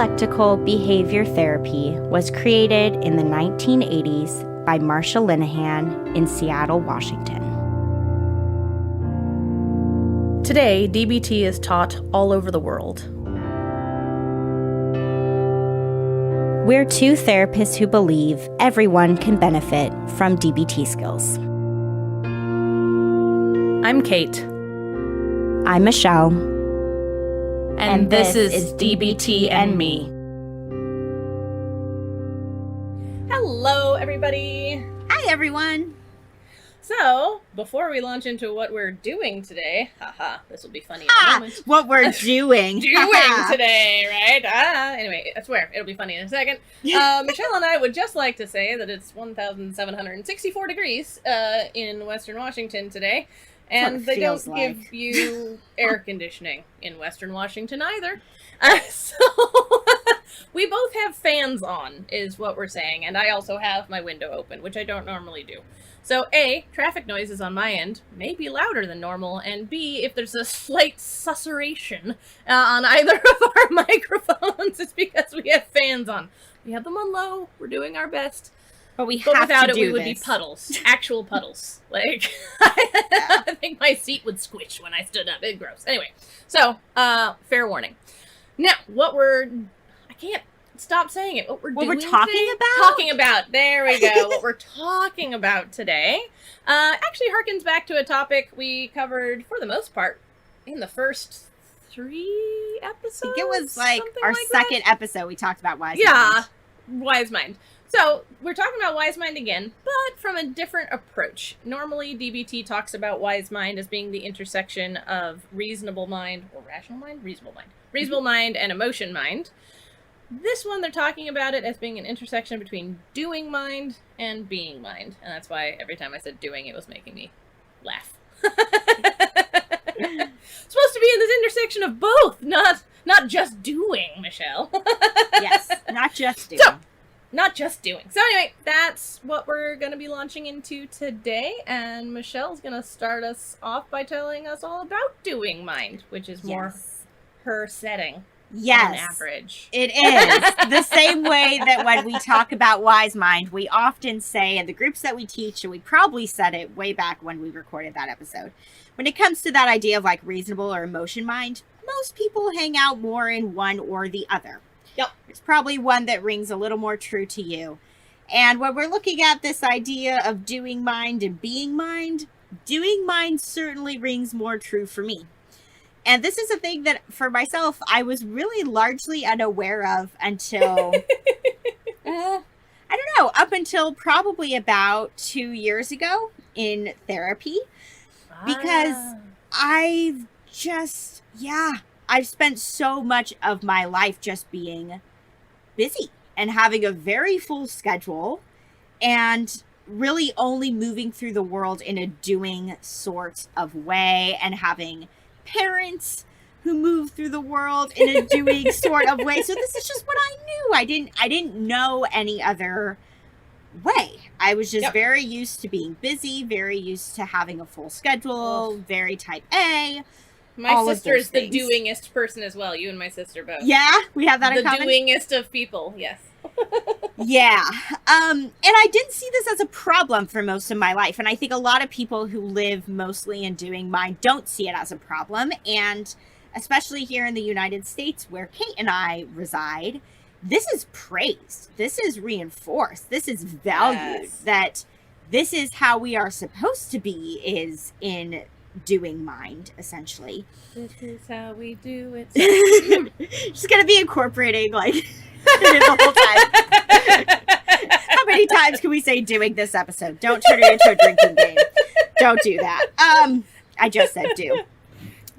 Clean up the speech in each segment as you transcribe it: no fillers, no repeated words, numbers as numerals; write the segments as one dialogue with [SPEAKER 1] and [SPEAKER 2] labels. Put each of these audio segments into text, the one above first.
[SPEAKER 1] Dialectical behavior therapy was created in the 1980s by Marsha Linehan in Seattle, Washington.
[SPEAKER 2] Today, DBT is taught all over the world.
[SPEAKER 1] We're two therapists who believe everyone can benefit from DBT skills.
[SPEAKER 2] I'm Kate.
[SPEAKER 1] I'm Michelle.
[SPEAKER 2] And this is DBT and Me. Hello, everybody.
[SPEAKER 1] Hi, everyone.
[SPEAKER 2] So, before we launch into what we're doing today, this will be funny in a moment.
[SPEAKER 1] What we're doing.
[SPEAKER 2] Today, right? Anyway, I swear, it'll be funny in a second. Michelle and I would just like to say that it's 1,764 degrees in Western Washington today. And they don't give you air conditioning in Western Washington either. So we both have fans on, is what we're saying. And I also have my window open, which I don't normally do. So A, traffic noises on my end may be louder than normal. And B, if there's a slight susurration on either of our microphones, it's because we have fans on. We have them on low. We're doing our best.
[SPEAKER 1] But without
[SPEAKER 2] it, we would be puddles. Actual puddles. Like, I think my seat would squish when I stood up. It's gross. Anyway, so, fair warning. Now, I can't stop saying it. What we're talking about. There we go. What we're talking about today actually harkens back to a topic we covered, for the most part, in the first 3 episodes.
[SPEAKER 1] I think it was like our second episode we talked about Wise Mind.
[SPEAKER 2] Yeah, Wise Mind. So, we're talking about Wise Mind again, but from a different approach. Normally, DBT talks about Wise Mind as being the intersection of reasonable mind, or rational mind? Reasonable mind. Reasonable mind and emotion mind. This one, they're talking about it as being an intersection between doing mind and being mind. And that's why every time I said doing, it was making me laugh. It's supposed to be in this intersection of both, not just doing, Michelle.
[SPEAKER 1] Yes, not just doing.
[SPEAKER 2] Not just doing. So anyway, that's what we're going to be launching into today. And Michelle's going to start us off by telling us all about doing mind, which is more her setting.
[SPEAKER 1] Yes.
[SPEAKER 2] On average.
[SPEAKER 1] It is. The same way that when we talk about Wise Mind, we often say in the groups that we teach, and we probably said it way back when we recorded that episode, when it comes to that idea of like reasonable or emotion mind, most people hang out more in one or the other.
[SPEAKER 2] Yep.
[SPEAKER 1] It's probably one that rings a little more true to you. And when we're looking at this idea of doing mind and being mind, doing mind certainly rings more true for me. And this is a thing that, for myself, I was really largely unaware of until, up until probably about 2 years ago in therapy. Because I've spent so much of my life just being busy and having a very full schedule and really only moving through the world in a doing sort of way, and having parents who move through the world in a doing sort of way. So this is just what I knew. I didn't know any other way. I was just very used to being busy, very used to having a full schedule, very type A.
[SPEAKER 2] My sister is the doingest person as well. You and my sister both.
[SPEAKER 1] Yeah, we have that in common.
[SPEAKER 2] The doingest of people, yes.
[SPEAKER 1] Yeah. And I didn't see this as a problem for most of my life. And I think a lot of people who live mostly in doing mind don't see it as a problem. And especially here in the United States, where Kate and I reside, this is praised. This is reinforced. This is valued. Yes. That this is how we are supposed to be, is in doing mind, essentially.
[SPEAKER 2] This is how we do it.
[SPEAKER 1] Just gonna be incorporating like the whole time. How many times can we say doing this episode? Don't turn it into a drinking game. Don't do that. I just said do.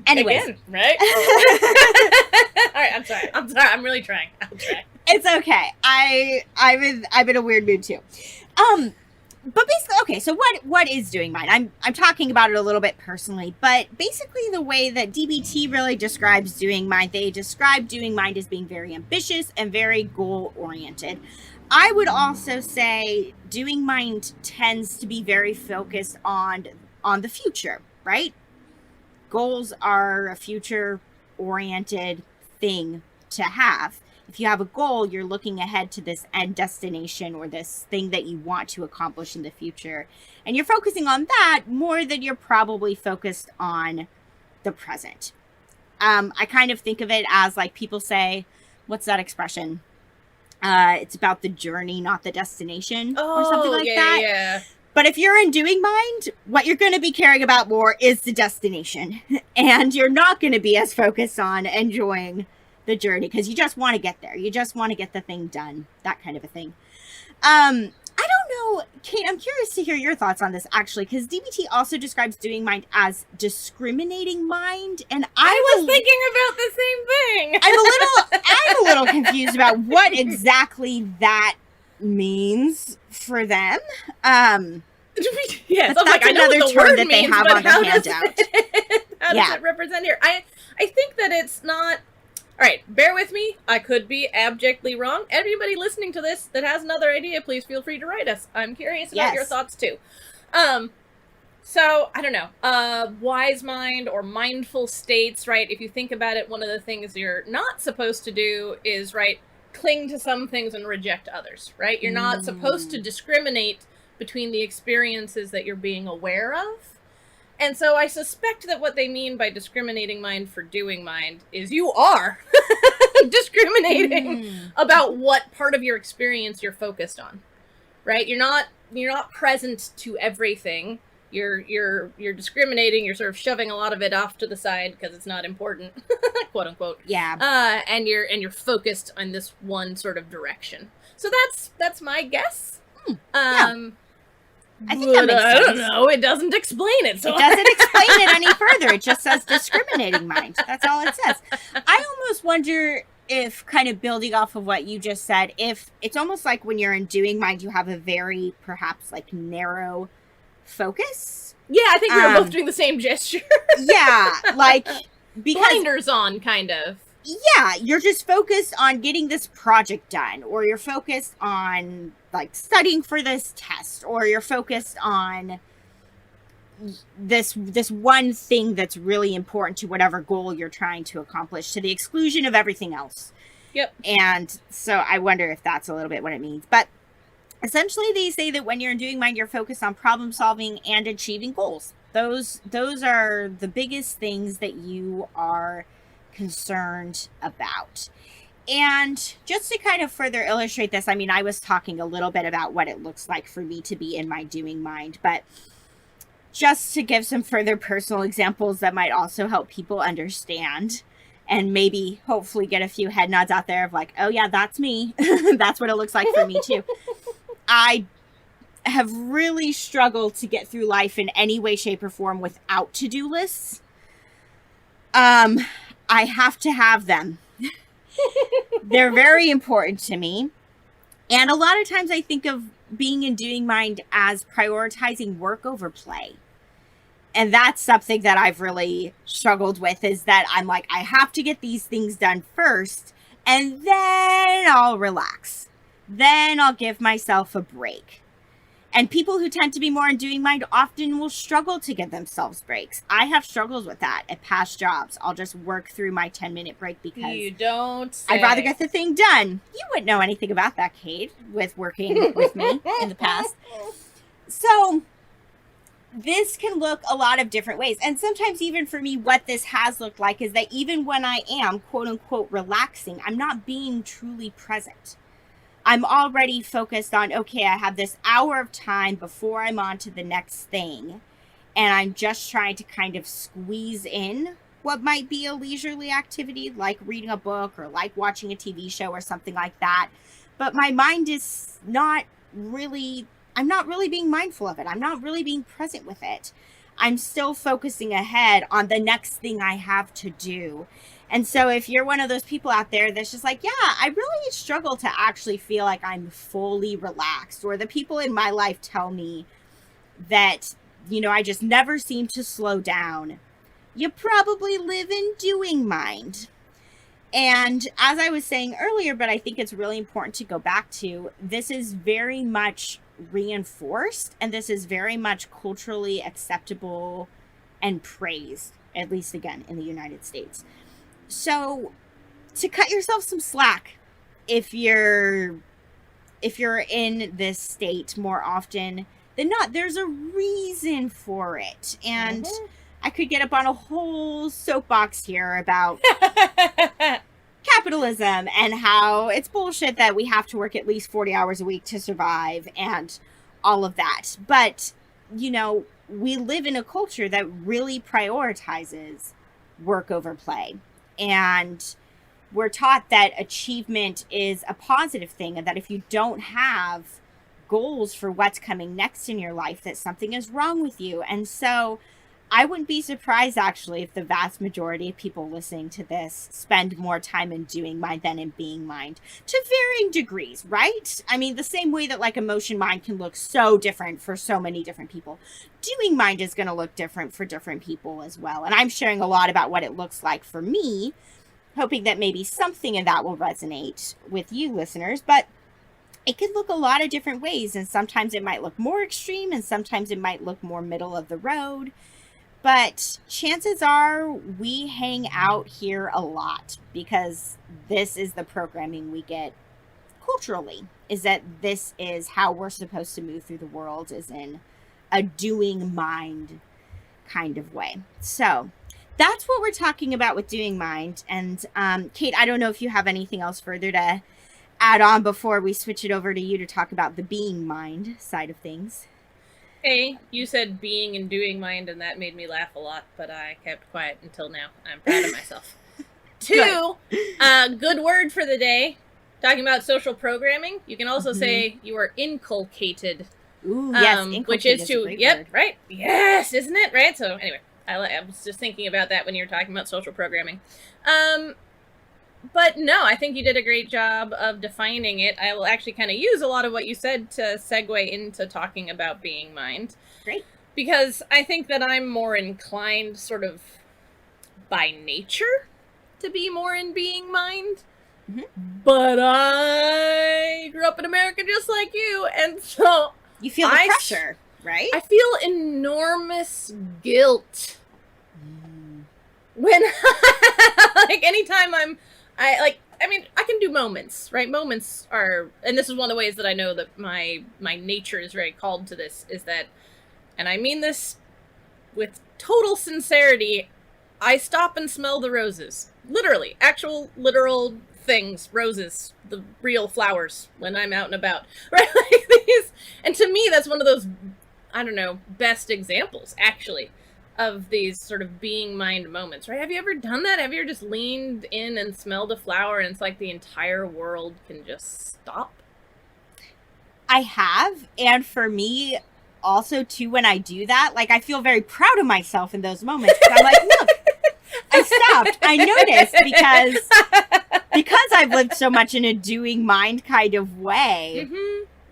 [SPEAKER 1] Anyways.
[SPEAKER 2] Again, right? All right, I'm sorry. I'm really trying. I'll try.
[SPEAKER 1] It's okay. I'm in a weird mood too. But basically, okay, so what is doing mind? I'm talking about it a little bit personally, but basically the way that DBT really describes doing mind, they describe doing mind as being very ambitious and very goal-oriented. I would also say doing mind tends to be very focused on the future, right? Goals are a future-oriented thing to have. if you have a goal, you're looking ahead to this end destination or this thing that you want to accomplish in the future. And you're focusing on that more than you're probably focused on the present. I kind of think of it as like people say, what's that expression? It's about the journey, not the destination, or something like that.
[SPEAKER 2] Yeah.
[SPEAKER 1] But if you're in doing mind, what you're going to be caring about more is the destination. And you're not going to be as focused on enjoying the journey because you just want to get there. You just want to get the thing done, that kind of a thing. I don't know, Kate, I'm curious to hear your thoughts on this, actually, because DBT also describes doing mind as discriminating mind, and
[SPEAKER 2] I was thinking about the same thing.
[SPEAKER 1] I'm a little confused about what exactly that means for them.
[SPEAKER 2] Yes,
[SPEAKER 1] but that's another term that they have on the handout.
[SPEAKER 2] How does it represent here? I think that it's not. All right, bear with me. I could be abjectly wrong. Everybody listening to this that has another idea, please feel free to write us. I'm curious about your thoughts too. So I don't know. Wise mind or mindful states, right? If you think about it, one of the things you're not supposed to do is, right, cling to some things and reject others, right? You're not supposed to discriminate between the experiences that you're being aware of. And so I suspect that what they mean by discriminating mind for doing mind is you are discriminating about what part of your experience you're focused on, right? You're not present to everything. You're discriminating. You're sort of shoving a lot of it off to the side because it's not important, quote unquote.
[SPEAKER 1] Yeah.
[SPEAKER 2] And you're focused on this one sort of direction. So that's my guess.
[SPEAKER 1] I think that makes sense.
[SPEAKER 2] I don't know. It doesn't explain it. So
[SPEAKER 1] it doesn't explain it any further. It just says discriminating mind. That's all it says. I almost wonder if, kind of building off of what you just said, if it's almost like when you're in doing mind, you have a very, perhaps, like, narrow focus.
[SPEAKER 2] Yeah, I think we were both doing the same gesture.
[SPEAKER 1] Yeah, like, because
[SPEAKER 2] blinders on, kind of.
[SPEAKER 1] Yeah, you're just focused on getting this project done, or you're focused on, like, studying for this test, or you're focused on this one thing that's really important to whatever goal you're trying to accomplish, to the exclusion of everything else.
[SPEAKER 2] Yep.
[SPEAKER 1] And so I wonder if that's a little bit what it means. But essentially, they say that when you're in doing mind, you're focused on problem solving and achieving goals. Those are the biggest things that you are concerned about. And just to kind of further illustrate this, I mean, I was talking a little bit about what it looks like for me to be in my doing mind, but just to give some further personal examples that might also help people understand and maybe hopefully get a few head nods out there of like, oh yeah, that's me. That's what it looks like for me too. I have really struggled to get through life in any way, shape, or form without to-do lists. I have to have them. They're very important to me. And a lot of times I think of being in doing mind as prioritizing work over play. And that's something that I've really struggled with, is that I'm like, I have to get these things done first, and then I'll relax. Then I'll give myself a break. And people who tend to be more in doing mind often will struggle to give themselves breaks. I have struggled with that at past jobs. I'll just work through my 10-minute break because
[SPEAKER 2] you don't say.
[SPEAKER 1] I'd rather get the thing done. You wouldn't know anything about that, Kate, with working with me in the past. So this can look a lot of different ways. And sometimes even for me, what this has looked like is that even when I am, quote unquote, relaxing, I'm not being truly present. I'm already focused on, okay, I have this hour of time before I'm on to the next thing. And I'm just trying to kind of squeeze in what might be a leisurely activity, like reading a book or like watching a TV show or something like that. But my mind is I'm not really being mindful of it. I'm not really being present with it. I'm still focusing ahead on the next thing I have to do. And so if you're one of those people out there that's just like, yeah, I really struggle to actually feel like I'm fully relaxed, or the people in my life tell me that, you know, I just never seem to slow down, you probably live in doing mind. And as I was saying earlier, but I think it's really important to go back to, this is very much reinforced, and this is very much culturally acceptable and praised, at least again in the United States. So to cut yourself some slack, if you're in this state more often than not, there's a reason for it. And I could get up on a whole soapbox here about capitalism and how it's bullshit that we have to work at least 40 hours a week to survive and all of that. But, you know, we live in a culture that really prioritizes work over play. And we're taught that achievement is a positive thing, and that if you don't have goals for what's coming next in your life, that something is wrong with you. And so I wouldn't be surprised, actually, if the vast majority of people listening to this spend more time in doing mind than in being mind, to varying degrees, right? I mean, the same way that like emotion mind can look so different for so many different people, doing mind is going to look different for different people as well. And I'm sharing a lot about what it looks like for me, hoping that maybe something in that will resonate with you listeners. But it could look a lot of different ways, and sometimes it might look more extreme, and sometimes it might look more middle of the road. But chances are we hang out here a lot because this is the programming we get culturally, is that this is how we're supposed to move through the world, is in a doing mind kind of way. So that's what we're talking about with doing mind. And Kate, I don't know if you have anything else further to add on before we switch it over to you to talk about the being mind side of things.
[SPEAKER 2] A, you said being and doing mind, and that made me laugh a lot, but I kept quiet until now. I'm proud of myself. Two, good word for the day. Talking about social programming, you can also say you are inculcated.
[SPEAKER 1] Ooh, yes, inculcated
[SPEAKER 2] which is to,
[SPEAKER 1] word.
[SPEAKER 2] Right? Yes, isn't it? Right? So anyway, I was just thinking about that when you were talking about social programming. But no, I think you did a great job of defining it. I will actually kind of use a lot of what you said to segue into talking about being mind.
[SPEAKER 1] Great.
[SPEAKER 2] Because I think that I'm more inclined sort of by nature to be more in being mind. But I grew up in America just like you, and so
[SPEAKER 1] you feel the pressure, right?
[SPEAKER 2] I feel enormous guilt when like anytime I can do moments, right? Moments are, and this is one of the ways that I know that my nature is very called to this, is that, and I mean this with total sincerity, I stop and smell the roses. Literally, actual, literal things, roses, the real flowers when I'm out and about, right? Like these, and to me, that's one of those, I don't know, best examples, actually, of these sort of being mind moments, right? Have you ever done that? Have you ever just leaned in and smelled a flower and it's like the entire world can just stop?
[SPEAKER 1] I have. And for me, also, too, when I do that, like, I feel very proud of myself in those moments. I'm like, look, I stopped. I noticed because I've lived so much in a doing mind kind of way.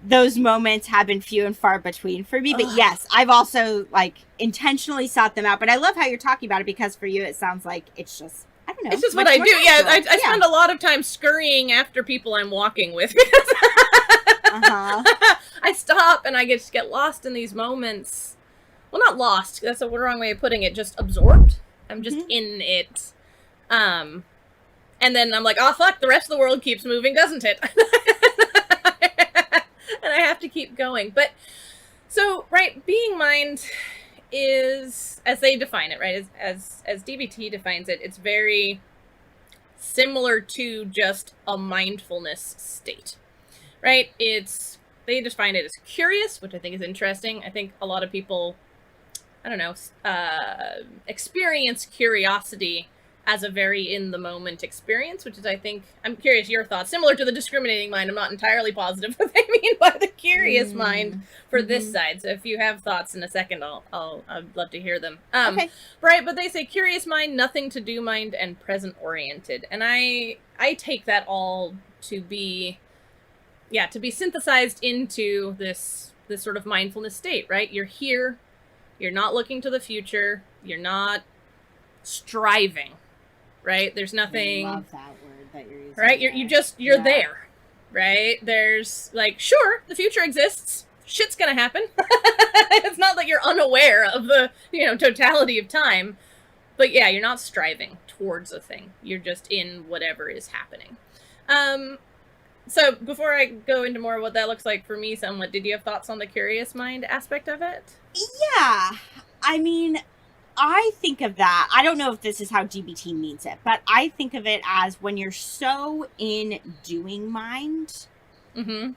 [SPEAKER 1] Those moments have been few and far between for me. But yes, I've also like intentionally sought them out. But I love how you're talking about it, because for you, it sounds like it's just, I don't know.
[SPEAKER 2] It's just what I do. Yeah, I spend a lot of time scurrying after people I'm walking with. Because I stop and I just get lost in these moments. Well, not lost. That's a wrong way of putting it. Just absorbed. I'm just in it. And then I'm like, oh, fuck, the rest of the world keeps moving, doesn't it? And I have to keep going. But, so, right, being mind is, as they define it, right, as DBT defines it, it's very similar to just a mindfulness state, right? They define it as curious, which I think is interesting. I think a lot of people, I don't know, experience curiosity as a very in-the-moment experience, which is, I think, I'm curious your thoughts. Similar to the discriminating mind, I'm not entirely positive what they mean by the curious mind for this side. So if you have thoughts in a second, I'd love to hear them.
[SPEAKER 1] Okay.
[SPEAKER 2] Right, but they say curious mind, nothing to do mind, and present-oriented. And I take that all to be synthesized into this sort of mindfulness state, right? You're here, you're not looking to the future, you're not striving. Right? There's nothing.
[SPEAKER 1] I love that word that you're using.
[SPEAKER 2] Right? You're there. Right? There's like, sure, the future exists. Shit's gonna happen. It's not that you're unaware of the, totality of time. But yeah, you're not striving towards a thing. You're just in whatever is happening. So before I go into more of what that looks like for me somewhat, did you have thoughts on the curious mind aspect of it?
[SPEAKER 1] Yeah. I mean, I think of that. I don't know if this is how DBT means it, but I think of it as when you're so in doing mind,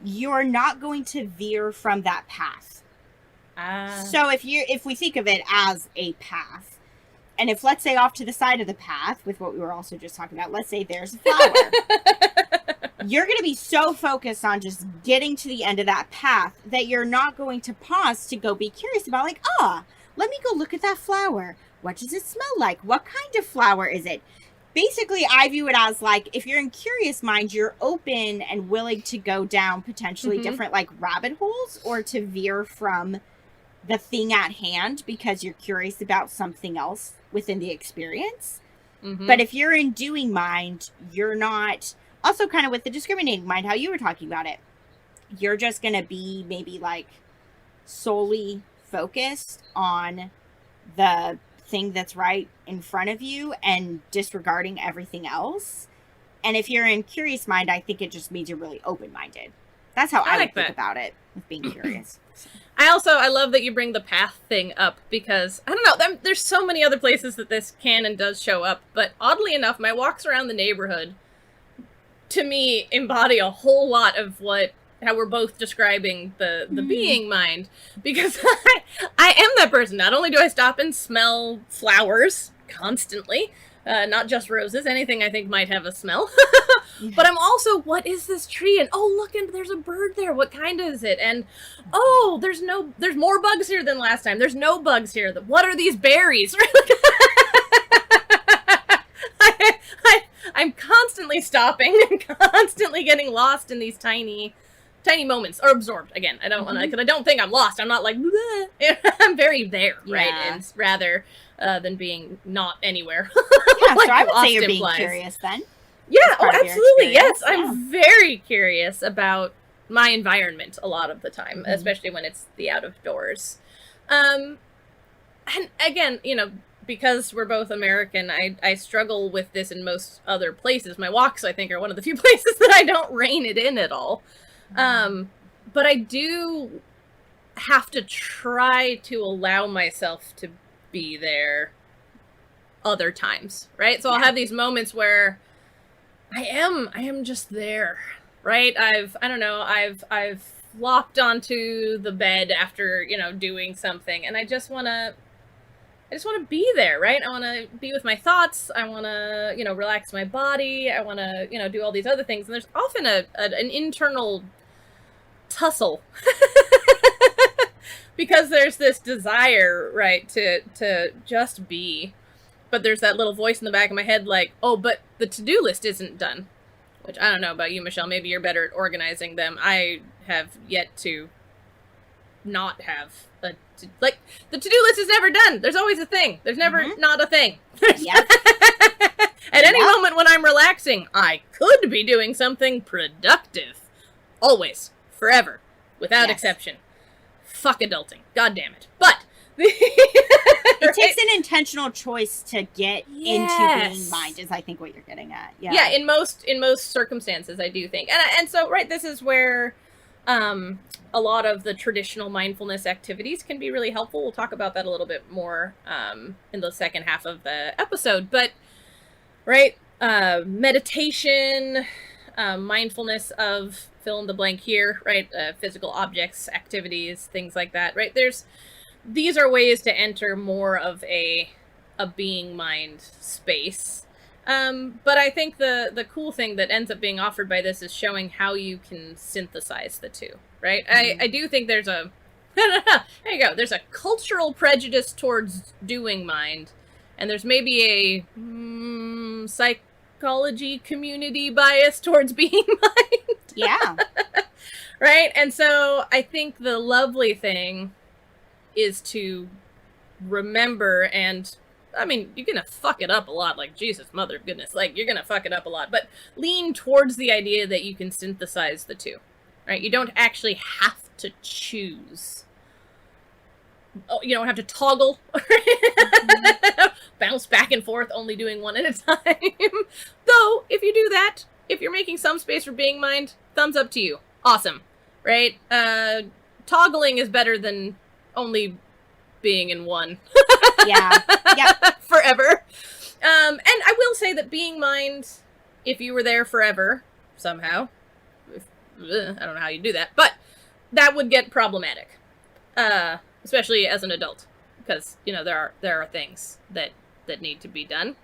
[SPEAKER 1] you're not going to veer from that path. So if we think of it as a path, and if, let's say, off to the side of the path, with what we were also just talking about, let's say there's a flower. You're going to be so focused on just getting to the end of that path that you're not going to pause to go be curious about, like, let me go look at that flower. What does it smell like? What kind of flower is it? Basically, I view it as, like, if you're in curious mind, you're open and willing to go down potentially different, like, rabbit holes, or to veer from the thing at hand because you're curious about something else within the experience. But if you're in doing mind, you're not... Also, kind of with the discriminating mind, how you were talking about it, you're just going to be maybe, like, solely focused on the thing that's right in front of you and disregarding everything else. And if you're in curious mind, I think it just means you're really open-minded. That's how I would think about it, with being curious.
[SPEAKER 2] I love that you bring the path thing up, because, I don't know, there's so many other places that this can and does show up, but oddly enough, my walks around the neighborhood, to me, embody a whole lot of how we're both describing the being mind, because I am that person. Not only do I stop and smell flowers constantly, not just roses, anything I think might have a smell, but I'm also, what is this tree? And look, and there's a bird there. What kind is it? And there's more bugs here than last time. There's no bugs here. What are these berries? I'm constantly stopping and constantly getting lost in these tiny moments, or absorbed. Again, I don't want to, because I don't think I'm lost. I'm not like, bleh. I'm very there, right? And rather than being not anywhere.
[SPEAKER 1] Yeah,
[SPEAKER 2] like
[SPEAKER 1] so I would say you're
[SPEAKER 2] implies.
[SPEAKER 1] being curious then.
[SPEAKER 2] Yeah, absolutely. Yes, I'm very curious about my environment a lot of the time, especially when it's the out of doors. And again, because we're both American, I struggle with this in most other places. My walks, I think, are one of the few places that I don't rein it in at all. But I do have to try to allow myself to be there other times, right? So I'll have these moments where I am just there, right? I've flopped onto the bed after, doing something, and I just want to be there, right? I want to be with my thoughts. I want to, relax my body. I want to, do all these other things. And there's often an internal tussle because there's this desire, right, to just be. But there's that little voice in the back of my head like, but the to-do list isn't done. Which, I don't know about you, Michelle. Maybe you're better at organizing them. I have yet to not have the to-do list is never done. There's always a thing. There's never not a thing.
[SPEAKER 1] Yep.
[SPEAKER 2] At any moment when I'm relaxing, I could be doing something productive. Always. Forever. Without exception. Fuck adulting. God damn it. But
[SPEAKER 1] it takes an intentional choice to get into being mind, is I think what you're getting at.
[SPEAKER 2] Yeah, in most circumstances, I do think. And so, right, this is where a lot of the traditional mindfulness activities can be really helpful. We'll talk about that a little bit more in the second half of the episode. But, right, meditation, mindfulness of fill in the blank here, right, physical objects, activities, things like that, right? These are ways to enter more of a being mind space. But I think the cool thing that ends up being offered by this is showing how you can synthesize the two, right? I do think there's there you go. There's a cultural prejudice towards doing mind, and there's maybe a psychology community bias towards being mind.
[SPEAKER 1] Yeah.
[SPEAKER 2] Right? And so I think the lovely thing is to remember, and I mean, you're gonna fuck it up a lot, like, Jesus, mother of goodness, like, you're gonna fuck it up a lot, but lean towards the idea that you can synthesize the two, right? You don't actually have to choose. You don't have to toggle, bounce back and forth, only doing one at a time. Though, if you do that, if you're making some space for being mind, thumbs up to you. Awesome, right? Toggling is better than only being in one.
[SPEAKER 1] Yeah.
[SPEAKER 2] Forever. And I will say that being mind, if you were there forever, somehow, I don't know how you do that, but that would get problematic, especially as an adult, because there are things that need to be done.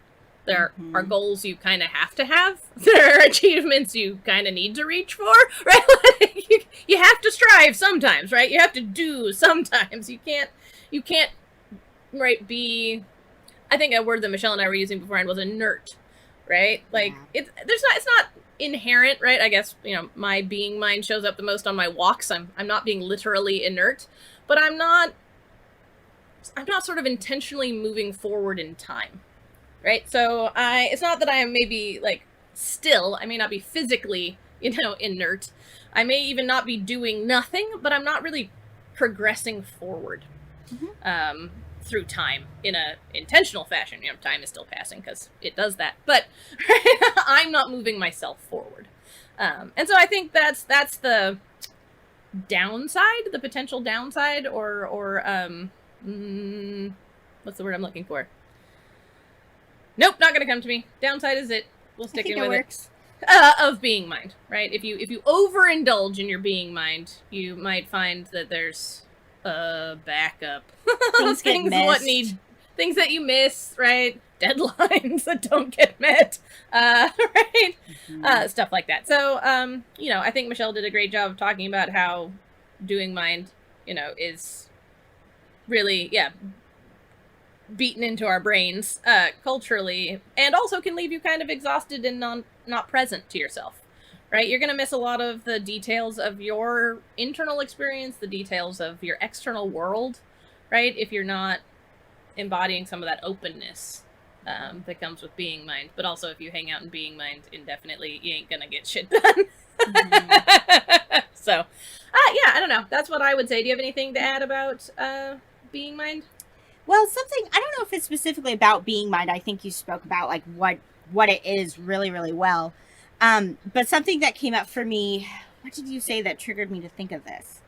[SPEAKER 2] There are goals you kind of have to have. There are achievements you kind of need to reach for, right? Like, you have to strive sometimes, right? You have to do sometimes. You can't, right, be... I think a word that Michelle and I were using beforehand was inert, right? Like, it's not inherent, right? I guess, my being mind shows up the most on my walks. I'm not being literally inert, but I'm not sort of intentionally moving forward in time. Right? So it's not that I am maybe like still, I may not be physically, inert. I may even not be doing nothing, but I'm not really progressing forward through time in a intentional fashion. Time is still passing because it does that, but I'm not moving myself forward. And so I think that's the downside, the potential downside, or what's the word I'm looking for? Nope, not gonna come to me. Downside is it. We'll stick in with it. Of being mind, right? If you overindulge in your being mind, you might find that there's a backup.
[SPEAKER 1] Things
[SPEAKER 2] things that you miss, right? Deadlines that don't get met, right? Stuff like that. So, I think Michelle did a great job of talking about how doing mind, is really, beaten into our brains culturally, and also can leave you kind of exhausted and not present to yourself, right? You're going to miss a lot of the details of your internal experience, the details of your external world, right? If you're not embodying some of that openness that comes with being mind. But also, if you hang out in being mind indefinitely, you ain't going to get shit done. So, I don't know. That's what I would say. Do you have anything to add about being mind?
[SPEAKER 1] Well, I don't know if it's specifically about being mind. I think you spoke about like what it is really, really well. But something that came up for me, what did you say that triggered me to think of this?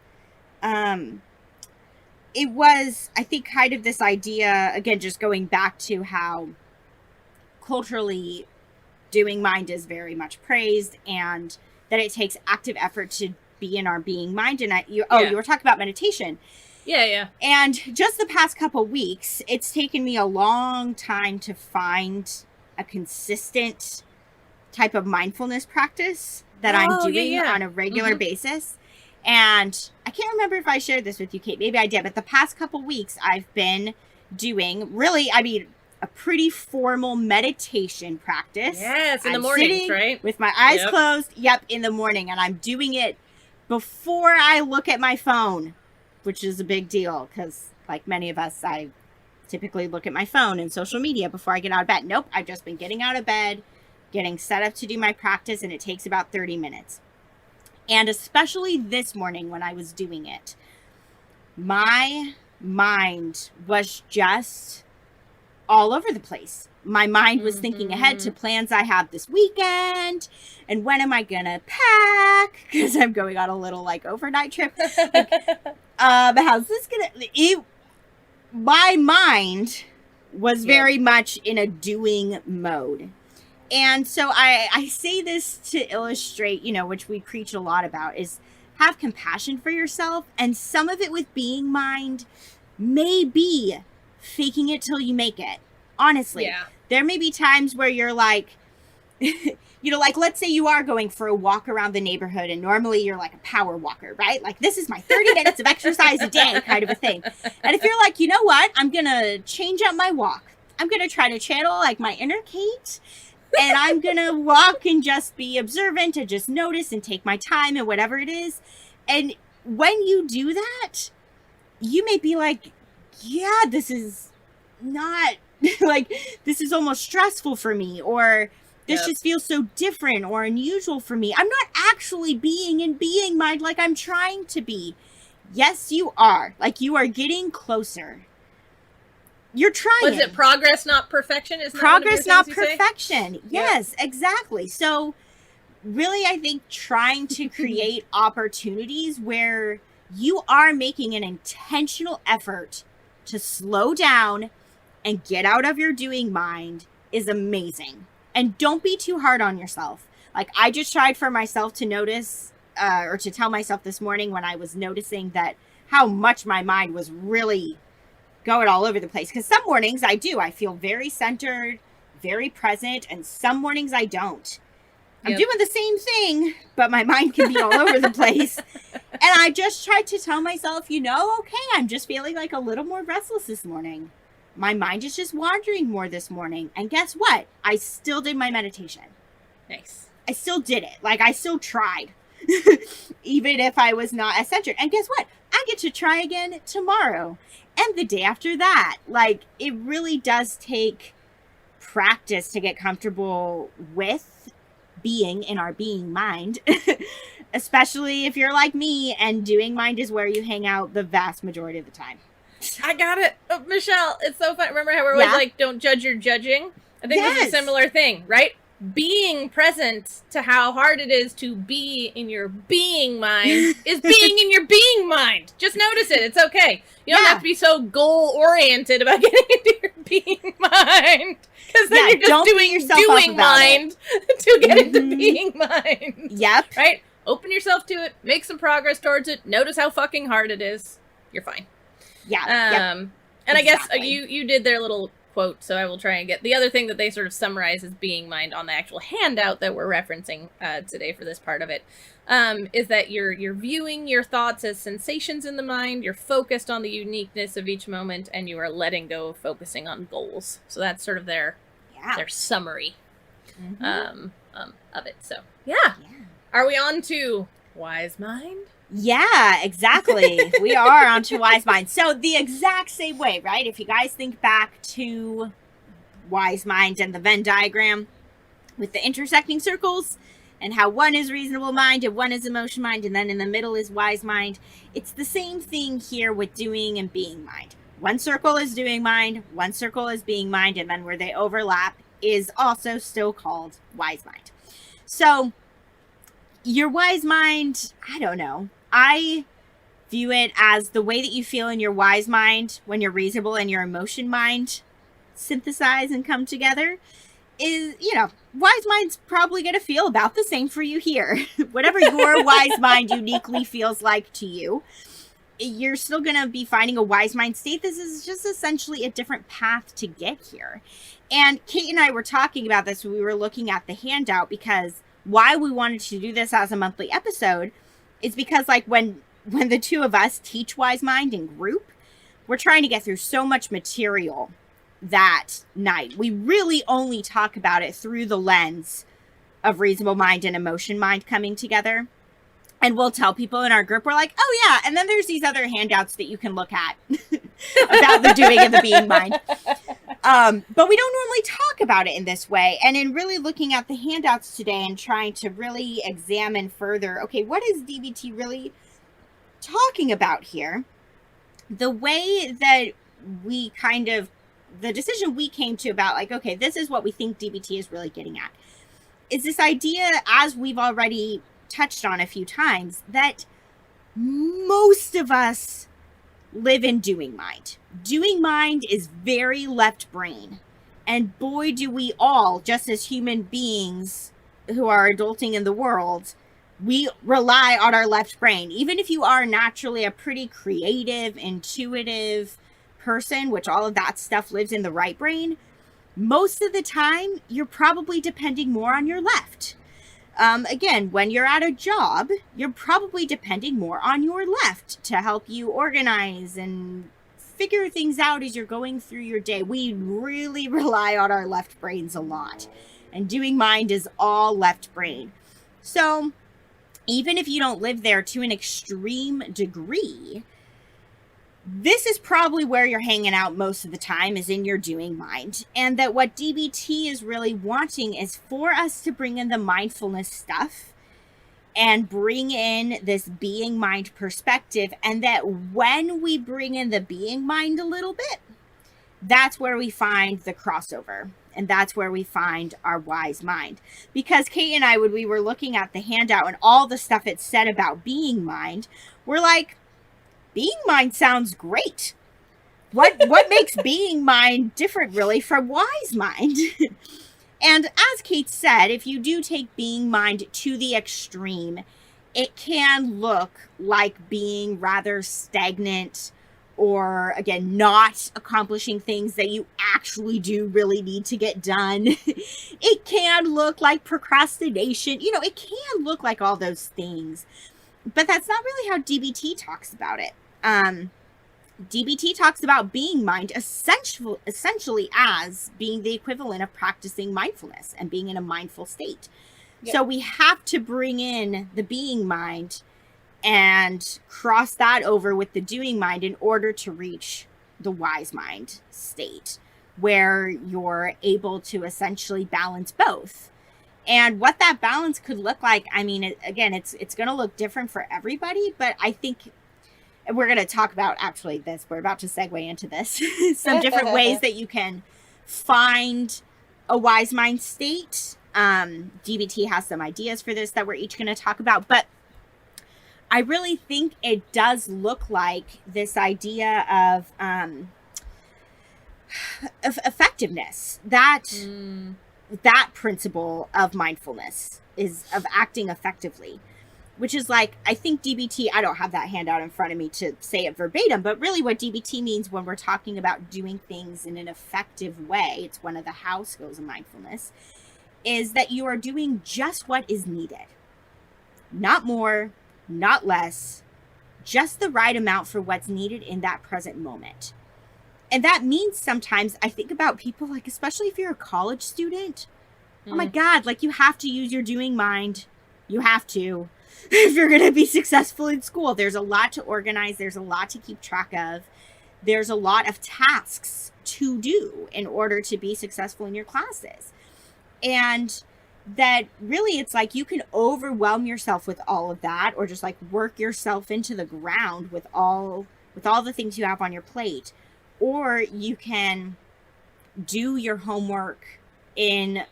[SPEAKER 1] It was, I think, kind of this idea, again, just going back to how culturally doing mind is very much praised, and that it takes active effort to be in our being mind. And you were talking about meditation.
[SPEAKER 2] Yeah.
[SPEAKER 1] And just the past couple weeks, it's taken me a long time to find a consistent type of mindfulness practice that I'm doing on a regular basis. And I can't remember if I shared this with you, Kate. Maybe I did. But the past couple weeks, I've been doing a pretty formal meditation practice.
[SPEAKER 2] Yes, in the mornings, right?
[SPEAKER 1] With my eyes closed. Yep, in the morning. And I'm doing it before I look at my phone, which is a big deal because, like many of us, I typically look at my phone and social media before I get out of bed. Nope, I've just been getting out of bed, getting set up to do my practice, and it takes about 30 minutes. And especially this morning when I was doing it, my mind was just all over the place. My mind was thinking ahead to plans I have this weekend, and when am I gonna pack, because I'm going on a little overnight trip. How's this gonna... My mind was very much in a doing mode. And so I say this to illustrate, which we preach a lot about, is have compassion for yourself. And some of it with being mind may be faking it till you make it. Honestly, there may be times where you're like, let's say you are going for a walk around the neighborhood, and normally you're like a power walker, right? Like, this is my 30 minutes of exercise a day kind of a thing. And if you're like, you know what, I'm going to change up my walk. I'm going to try to channel my inner Kate, and I'm going to walk and just be observant and just notice and take my time and whatever it is. And when you do that, you may be like, yeah, this is not... this is almost stressful for me, or this just feels so different or unusual for me. I'm not actually being in being mind like I'm trying to be. Yes, you are. You are getting closer. You're trying.
[SPEAKER 2] Was it progress, not perfection? Is
[SPEAKER 1] progress, not perfection? Yes, exactly. So really, I think, trying to create opportunities where you are making an intentional effort to slow down and get out of your doing mind is amazing. And don't be too hard on yourself. Like, I just tried for myself to notice, or to tell myself this morning when I was noticing that how much my mind was really going all over the place. Because some mornings I do. I feel very centered, very present, and some mornings I don't. I'm doing the same thing, but my mind can be all over the place. And I just tried to tell myself, okay, I'm just feeling like a little more restless this morning. My mind is just wandering more this morning. And guess what? I still did my meditation.
[SPEAKER 2] Nice.
[SPEAKER 1] I still did it. Like, I still tried. Even if I was not as centered. And guess what? I get to try again tomorrow. And the day after that. Like, it really does take practice to get comfortable with being in our being mind. Especially if you're like me and doing mind is where you hang out the vast majority of the time.
[SPEAKER 2] I got it. Oh, Michelle, it's so fun. Remember how we're always like, don't judge your judging? I think this is a similar thing, right? Being present to how hard it is to be in your being mind is being in your being mind. Just notice it. It's okay. You don't have to be so goal-oriented about getting into your being mind. Because then you're just doing mind to get into being mind.
[SPEAKER 1] Yep.
[SPEAKER 2] Right? Open yourself to it. Make some progress towards it. Notice how fucking hard it is. You're fine.
[SPEAKER 1] Yeah.
[SPEAKER 2] And exactly. I guess you did their little quote, so I will try and get the other thing that they sort of summarize as being mind on the actual handout that we're referencing today for this part of it, is that you're viewing your thoughts as sensations in the mind, you're focused on the uniqueness of each moment, and you are letting go of focusing on goals. So that's sort of their summary of it. So yeah. Are we on to Wise Mind?
[SPEAKER 1] Yeah, exactly. We are onto Wise Mind. So the exact same way, right? If you guys think back to Wise Mind and the Venn diagram with the intersecting circles and how one is reasonable mind and one is emotion mind and then in the middle is Wise Mind, it's the same thing here with doing and being mind. One circle is doing mind, one circle is being mind, and then where they overlap is also still called Wise Mind. So your Wise Mind, I don't know. I view it as the way that you feel in your wise mind when your reasonable and your emotion mind synthesize and come together is, wise mind's probably going to feel about the same for you here. Whatever your wise mind uniquely feels like to you, you're still going to be finding a wise mind state. This is just essentially a different path to get here. And Kate and I were talking about this when we were looking at the handout, because why we wanted to do this as a monthly episode is because, like, when the two of us teach Wise Mind in group, we're trying to get through so much material that night. We really only talk about it through the lens of reasonable mind and emotion mind coming together. And we'll tell people in our group, we're like, oh yeah, and then there's these other handouts that you can look at about the doing and the being mind. But we don't normally talk about it in this way. And in really looking at the handouts today and trying to really examine further, okay, what is DBT really talking about here? The way that we the decision we came to about, like, okay, this is what we think DBT is really getting at, is this idea, as we've already touched on a few times, that most of us live in doing mind. Doing mind is very left brain. And boy, do we all, just as human beings who are adulting in the world, we rely on our left brain. Even if you are naturally a pretty creative, intuitive person, which all of that stuff lives in the right brain, most of the time, you're probably depending more on your left. Again, when you're at a job, you're probably depending more on your left to help you organize and figure things out as you're going through your day. We really rely on our left brains a lot. And doing mind is all left brain. So even if you don't live there to an extreme degree, this is probably where you're hanging out most of the time, is in your doing mind. And that what DBT is really wanting is for us to bring in the mindfulness stuff and bring in this being mind perspective. And that when we bring in the being mind a little bit, that's where we find the crossover. And that's where we find our wise mind. Because Kate and I, when we were looking at the handout and all the stuff it said about being mind, we're like, being mind sounds great. What makes being mind different really from wise mind? And as Kate said, if you do take being mind to the extreme, it can look like being rather stagnant, or again, not accomplishing things that you actually do really need to get done. It can look like procrastination. It can look like all those things, but that's not really how DBT talks about it. DBT talks about being mind essentially as being the equivalent of practicing mindfulness and being in a mindful state. Yep. So we have to bring in the being mind and cross that over with the doing mind in order to reach the wise mind state, where you're able to essentially balance both. And what that balance could look like, I mean, again, it's going to look different for everybody, but I think we're going to talk about actually this. We're about to segue into this. Some different ways that you can find a wise mind state. DBT has some ideas for this that we're each going to talk about, but I really think it does look like this idea of effectiveness. That principle of mindfulness is of acting effectively, which is like, I think DBT, I don't have that handout in front of me to say it verbatim, but really what DBT means when we're talking about doing things in an effective way, it's one of the how skills of mindfulness, is that you are doing just what is needed. Not more, not less, just the right amount for what's needed in that present moment. And that means sometimes I think about people, like, especially if you're a college student, oh my God, like, you have to use your doing mind. You have to. If you're going to be successful in school, there's a lot to organize. There's a lot to keep track of. There's a lot of tasks to do in order to be successful in your classes. And that really, it's like you can overwhelm yourself with all of that, or just like work yourself into the ground with all the things you have on your plate. Or you can do your homework in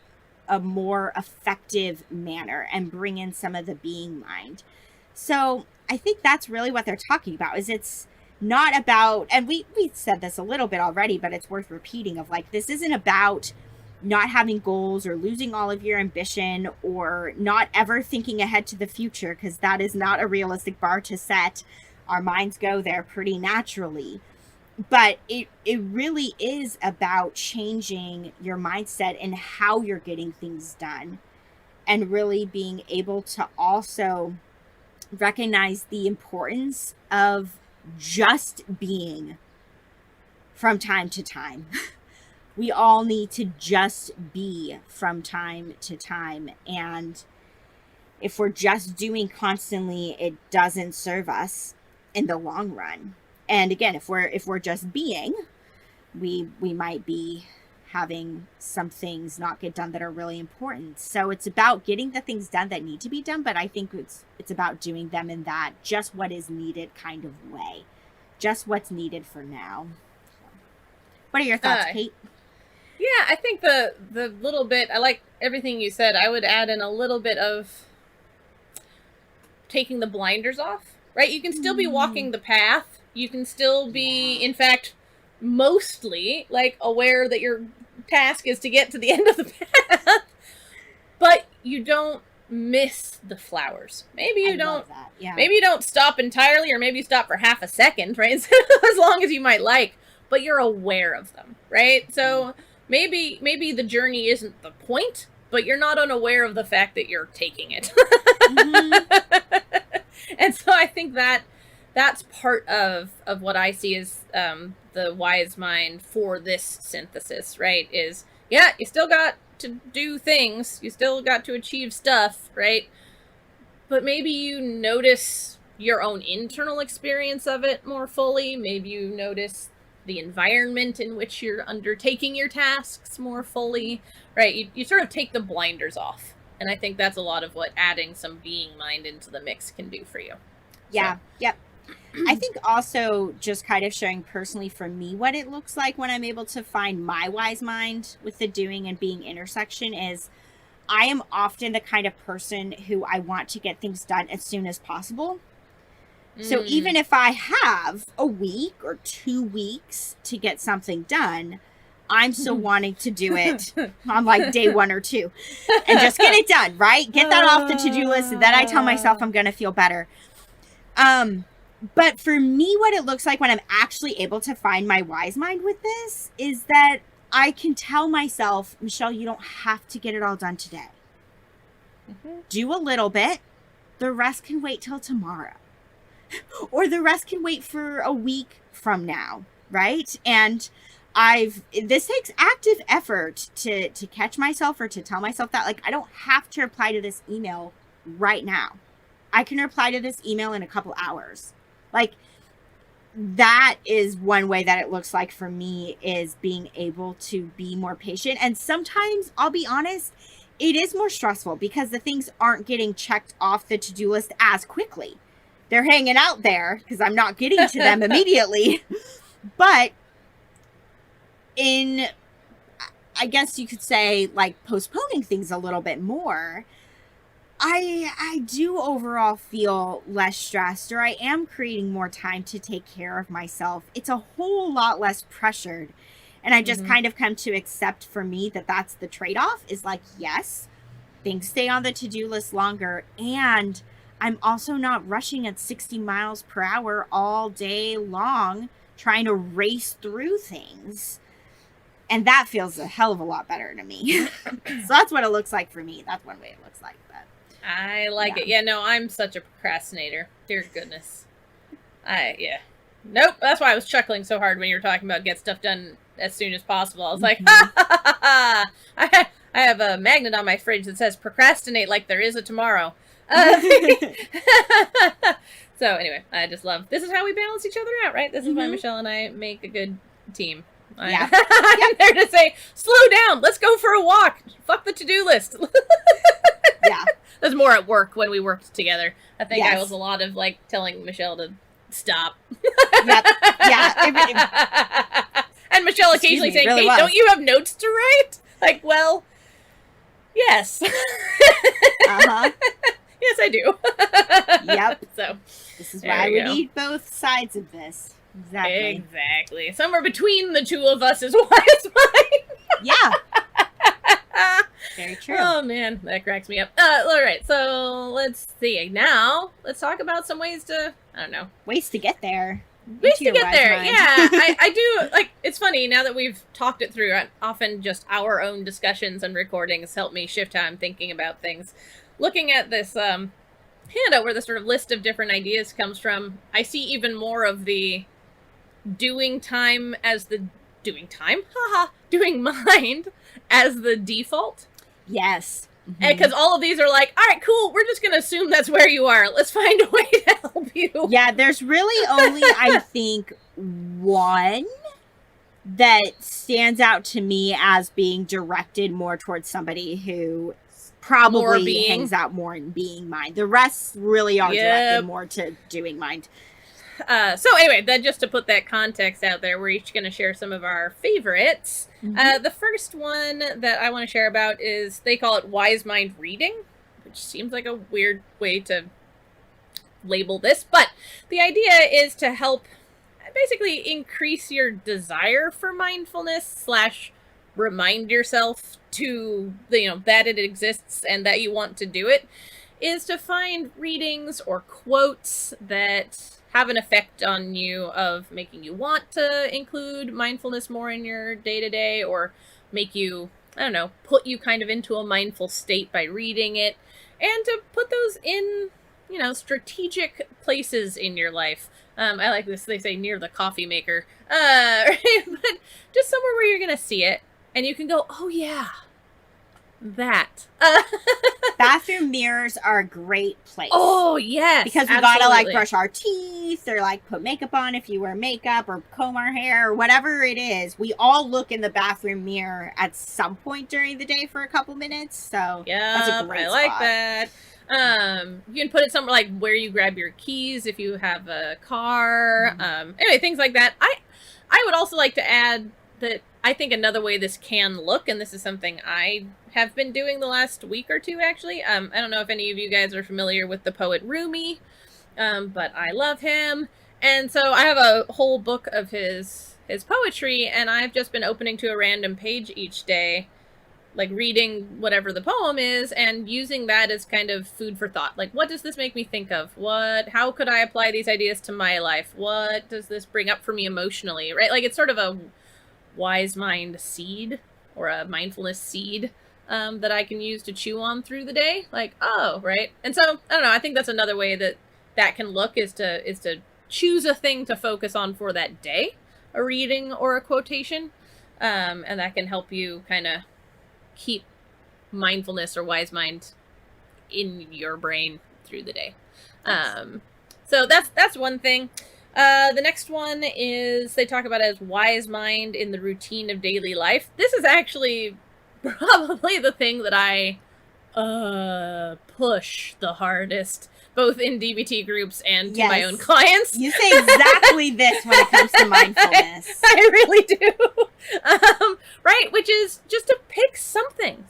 [SPEAKER 1] a more effective manner and bring in some of the being mind. So I think that's really what they're talking about, is it's not about, and we said this a little bit already, but it's worth repeating, of like, this isn't about not having goals or losing all of your ambition or not ever thinking ahead to the future, because that is not a realistic bar to set. Our minds go there pretty naturally. But it really is about changing your mindset and how you're getting things done, and really being able to also recognize the importance of just being from time to time. We all need to just be from time to time. And if we're just doing constantly, it doesn't serve us in the long run. And again, if we're just being, we might be having some things not get done that are really important. So it's about getting the things done that need to be done, but I think it's about doing them in that just what is needed kind of way. Just what's needed for now. What are your thoughts, Kate?
[SPEAKER 2] Yeah, I think the little bit, I like everything you said. I would add in a little bit of taking the blinders off, right? You can still be walking the path. You can still be, in fact, mostly like aware that your task is to get to the end of the path, but you don't miss the flowers. Maybe you don't. Yeah. Maybe you don't stop entirely, or maybe you stop for half a second, right? As long as you might like, but you're aware of them, right? So maybe the journey isn't the point, but you're not unaware of the fact that you're taking it. And so I think that's part of what I see as the wise mind for this synthesis, right? Is, yeah, you still got to do things. You still got to achieve stuff, right? But maybe you notice your own internal experience of it more fully. Maybe you notice the environment in which you're undertaking your tasks more fully, right? You sort of take the blinders off. And I think that's a lot of what adding some being mind into the mix can do for you.
[SPEAKER 1] Yeah.
[SPEAKER 2] So.
[SPEAKER 1] Yep. I think also just kind of showing personally for me what it looks like when I'm able to find my wise mind with the doing and being intersection is I am often the kind of person who I want to get things done as soon as possible. So even if I have a week or 2 weeks to get something done, I'm still wanting to do it on like day 1 or 2 and just get it done, right? Get that off the to-do list. And then I tell myself I'm going to feel better. But for me, what it looks like when I'm actually able to find my wise mind with this is that I can tell myself, Michelle, you don't have to get it all done today. Do a little bit. The rest can wait till tomorrow. Or the rest can wait for a week from now, right? And this takes active effort to catch myself or to tell myself that, like, I don't have to reply to this email right now. I can reply to this email in a couple hours. Like, that is one way that it looks like for me, is being able to be more patient. And sometimes, I'll be honest, it is more stressful because the things aren't getting checked off the to-do list as quickly. They're hanging out there because I'm not getting to them immediately. But I guess you could say, like, postponing things a little bit more, I do overall feel less stressed, or I am creating more time to take care of myself. It's a whole lot less pressured. And I just kind of come to accept for me that that's the trade-off, is like, yes, things stay on the to-do list longer, and I'm also not rushing at 60 miles per hour all day long, trying to race through things. And that feels a hell of a lot better to me. So that's what it looks like for me. That's one way it looks like. But
[SPEAKER 2] I like it. Yeah, no, I'm such a procrastinator. Dear goodness. Nope, that's why I was chuckling so hard when you were talking about get stuff done as soon as possible. I was like, ha ha ha ha! I have a magnet on my fridge that says procrastinate like there is a tomorrow. So anyway, I just love, this is how we balance each other out, right? This is why Michelle and I make a good team.
[SPEAKER 1] Yeah.
[SPEAKER 2] I'm there to say, slow down, let's go for a walk. Fuck the to-do list.
[SPEAKER 1] Yeah.
[SPEAKER 2] That's more at work when we worked together. I think
[SPEAKER 1] Yes.
[SPEAKER 2] I was a lot of like telling Michelle to stop.
[SPEAKER 1] Yep. Yeah.
[SPEAKER 2] And Michelle occasionally saying,
[SPEAKER 1] really
[SPEAKER 2] Kate,
[SPEAKER 1] was.
[SPEAKER 2] don't you have notes to write? Like, well, yes.
[SPEAKER 1] Uh-huh.
[SPEAKER 2] Yes, I do.
[SPEAKER 1] Yep.
[SPEAKER 2] So
[SPEAKER 1] This is
[SPEAKER 2] There
[SPEAKER 1] why
[SPEAKER 2] we
[SPEAKER 1] we
[SPEAKER 2] go.
[SPEAKER 1] need both sides of this. Exactly.
[SPEAKER 2] Exactly. Somewhere between the two of us is wise mind.
[SPEAKER 1] Yeah. Very true.
[SPEAKER 2] Oh man, that cracks me up. All right, so let's see. Now let's talk about some ways to, I don't know,
[SPEAKER 1] Ways to get there.
[SPEAKER 2] ways
[SPEAKER 1] Into
[SPEAKER 2] to
[SPEAKER 1] your
[SPEAKER 2] get
[SPEAKER 1] wise
[SPEAKER 2] there.
[SPEAKER 1] mind.
[SPEAKER 2] Yeah, I do. Like, it's funny now that we've talked it through. Often just our own discussions and recordings help me shift how I'm thinking about things. Looking at this handout where the sort of list of different ideas comes from, I see even more of the doing time as the doing mind as the default.
[SPEAKER 1] Yes.
[SPEAKER 2] Because all of these are like, all right, cool, we're just going to assume that's where you are. Let's find a way to help you.
[SPEAKER 1] Yeah, there's really only, I think, one that stands out to me as being directed more towards somebody who probably hangs out more in being mind. The rest really are directed more to doing mind.
[SPEAKER 2] So anyway, then just to put that context out there, we're each going to share some of our favorites. The first one that I want to share about is, they call it wise mind reading, which seems like a weird way to label this, but the idea is to help basically increase your desire for mindfulness / remind yourself to, that it exists and that you want to do it, is to find readings or quotes that have an effect on you of making you want to include mindfulness more in your day-to-day, or make you, I don't know, put you kind of into a mindful state by reading it, and to put those in, strategic places in your life. I like this, they say near the coffee maker, right? But just somewhere where you're going to see it, and you can go, oh yeah, that.
[SPEAKER 1] Bathroom mirrors are a great place.
[SPEAKER 2] Oh, yes.
[SPEAKER 1] Because we
[SPEAKER 2] absolutely.
[SPEAKER 1] gotta, like, brush our teeth or, like, put makeup on if you wear makeup or comb our hair or whatever it is. We all look in the bathroom mirror at some point during the day for a couple minutes. So, that's a great
[SPEAKER 2] I like
[SPEAKER 1] spot.
[SPEAKER 2] that. You can put it somewhere like where you grab your keys if you have a car. Anyway, things like that. I would also like to add that I think another way this can look, and this is something I have been doing the last week or two, actually. I don't know if any of you guys are familiar with the poet Rumi, but I love him. And so I have a whole book of his poetry, and I've just been opening to a random page each day, like reading whatever the poem is and using that as kind of food for thought. Like, what does this make me think of? How could I apply these ideas to my life? What does this bring up for me emotionally, right? Like, it's sort of a wise mind seed or a mindfulness seed that I can use to chew on through the day. Like, oh, right. And so, I don't know, I think that's another way that can look is to choose a thing to focus on for that day, a reading or a quotation. And that can help you kind of keep mindfulness or wise mind in your brain through the day. So that's one thing. The next one is they talk about as wise mind in the routine of daily life. This is actually probably the thing that I push the hardest, both in DBT groups and to my own clients.
[SPEAKER 1] You say exactly this when it comes to mindfulness.
[SPEAKER 2] I really do. Right? Which is just to pick something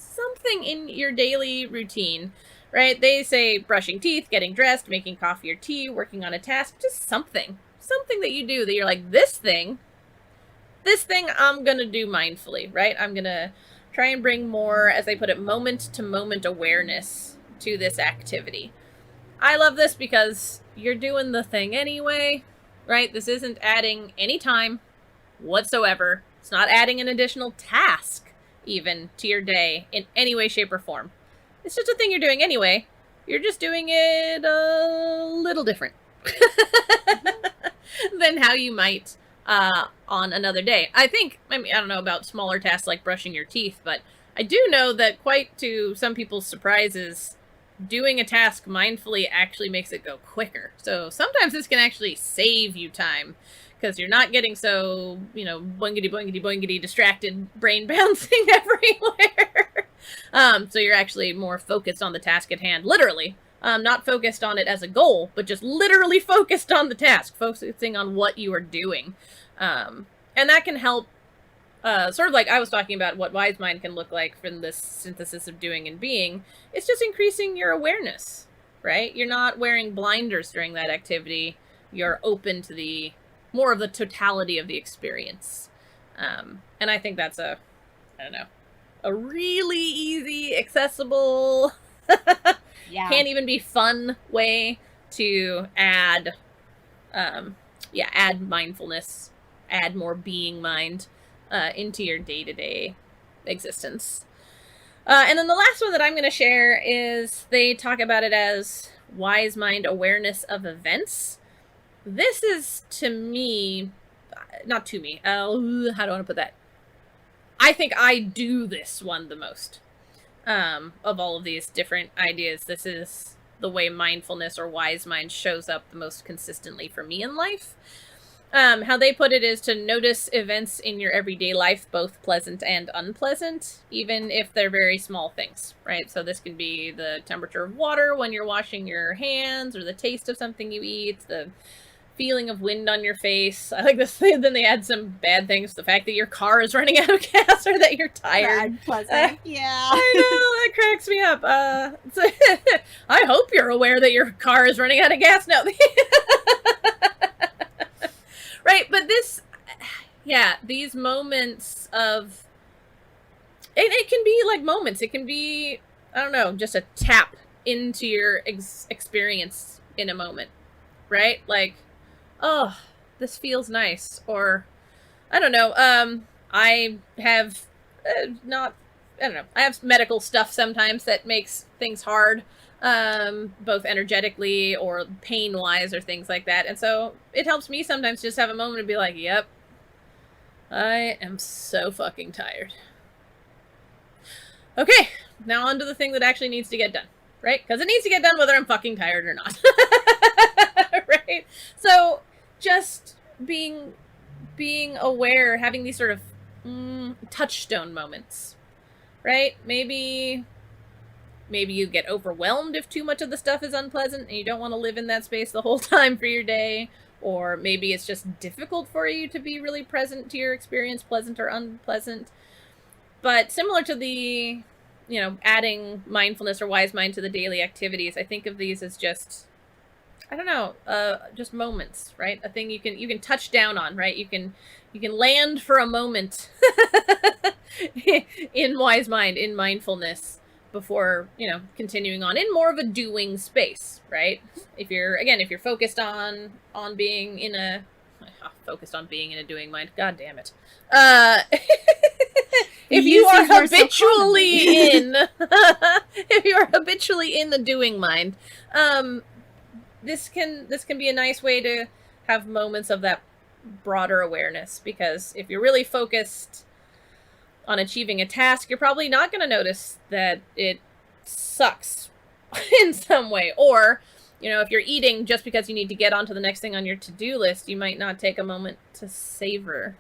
[SPEAKER 2] in your daily routine, right? They say brushing teeth, getting dressed, making coffee or tea, working on a task, just something that you do that you're like, this thing I'm going to do mindfully, right? I'm going to try and bring more, as they put it, moment to moment awareness to this activity. I love this because you're doing the thing anyway, right? This isn't adding any time whatsoever. It's not adding an additional task even to your day in any way, shape, or form. It's just a thing you're doing anyway. You're just doing it a little different than how you might on another day. I don't know about smaller tasks like brushing your teeth, but I do know that quite to some people's surprises, doing a task mindfully actually makes it go quicker. So sometimes this can actually save you time because you're not getting so, boingity, boingity, boingity, distracted, brain bouncing everywhere. So you're actually more focused on the task at hand, literally. Not focused on it as a goal, but just literally focused on the task, focusing on what you are doing. And that can help, sort of like I was talking about what wise mind can look like from this synthesis of doing and being. It's just increasing your awareness, right? You're not wearing blinders during that activity. You're open to more of the totality of the experience. And I think that's a really easy, accessible, can't even be fun way to add mindfulness, add more being mind into your day-to-day existence. And then the last one that I'm going to share is they talk about it as wise mind awareness of events. This is how do I want to put that? I think I do this one the most. Of all of these different ideas, this is the way mindfulness or wise mind shows up the most consistently for me in life. How they put it is to notice events in your everyday life, both pleasant and unpleasant, even if they're very small things, right? So this can be the temperature of water when you're washing your hands, or the taste of something you eat, the feeling of wind on your face. I like this. Then they add some bad things. The fact that your car is running out of gas or that you're tired.
[SPEAKER 1] Unpleasant. Yeah.
[SPEAKER 2] I know, that cracks me up. I hope you're aware that your car is running out of gas now. Right, but these moments of... It can be like moments. It can be, I don't know, just a tap into your experience in a moment, right? Like, oh, this feels nice. Or, I don't know, I have I have medical stuff sometimes that makes things hard, both energetically or pain-wise or things like that. And so it helps me sometimes just have a moment and be like, yep, I am so fucking tired. Okay, Now on to the thing that actually needs to get done, right? Because it needs to get done whether I'm fucking tired or not. Right? So just being aware, having these sort of touchstone moments, right? Maybe you get overwhelmed if too much of the stuff is unpleasant and you don't want to live in that space the whole time for your day. Or maybe it's just difficult for you to be really present to your experience, pleasant or unpleasant. But similar to the, adding mindfulness or wise mind to the daily activities, I think of these as just, I don't know, just moments, right? A thing you can touch down on, right? You can land for a moment in wise mind, in mindfulness, before, continuing on in more of a doing space, right? If you're focused on being in a doing mind, god damn it. If you are habitually in the doing mind, this can be a nice way to have moments of that broader awareness, because if you're really focused on achieving a task, you're probably not going to notice that it sucks in some way. Or, if you're eating just because you need to get onto the next thing on your to-do list, you might not take a moment to savor,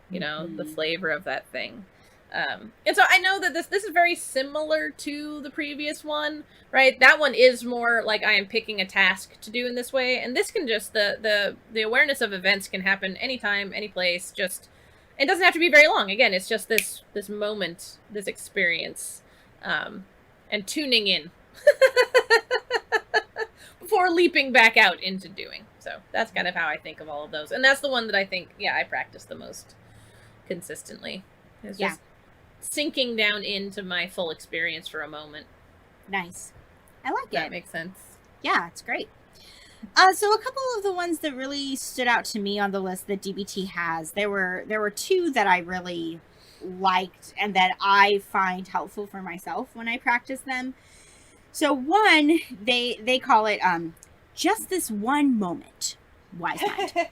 [SPEAKER 2] the flavor of that thing. And so I know that this is very similar to the previous one, right? That one is more like I am picking a task to do in this way. And this can just, the awareness of events can happen anytime, any place, just, it doesn't have to be very long. Again, it's just this moment, this experience, and tuning in before leaping back out into doing. So that's kind of how I think of all of those. And that's the one that I think, I practice the most consistently. It's just sinking down into my full experience for a moment.
[SPEAKER 1] Nice. I like it.
[SPEAKER 2] That makes sense.
[SPEAKER 1] Yeah, it's great. So a couple of the ones that really stood out to me on the list that DBT has, there were two that I really liked and that I find helpful for myself when I practice them. So one, they call it just this one moment, wise mind.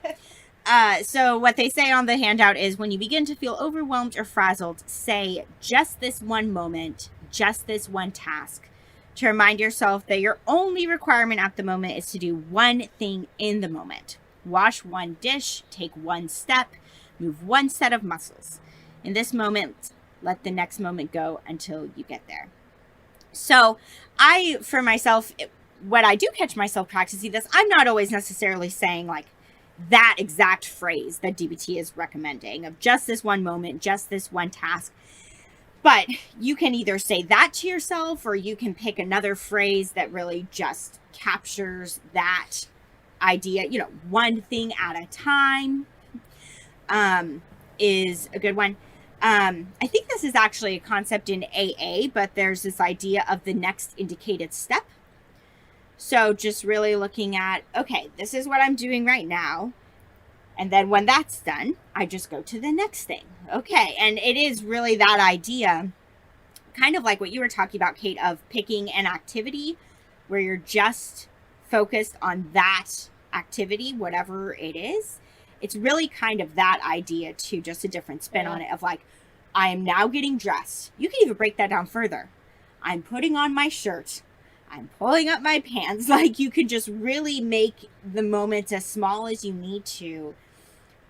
[SPEAKER 1] So what they say on the handout is, when you begin to feel overwhelmed or frazzled, say just this one moment, just this one task, to remind yourself that your only requirement at the moment is to do one thing in the moment. Wash one dish, take one step, move one set of muscles. In this moment, let the next moment go until you get there. So for myself, when I do catch myself practicing this, I'm not always necessarily saying like that exact phrase that DBT is recommending of just this one moment, just this one task. But you can either say that to yourself, or you can pick another phrase that really just captures that idea. One thing at a time is a good one. I think this is actually a concept in AA, but there's this idea of the next indicated step. So just really looking at, okay, this is what I'm doing right now. And then when that's done, I just go to the next thing. Okay. And it is really that idea, kind of like what you were talking about, Kate, of picking an activity where you're just focused on that activity, whatever it is. It's really kind of that idea too, just a different spin on it of like, I am now getting dressed. You can even break that down further. I'm putting on my shirt. I'm pulling up my pants. Like, you could just really make the moments as small as you need to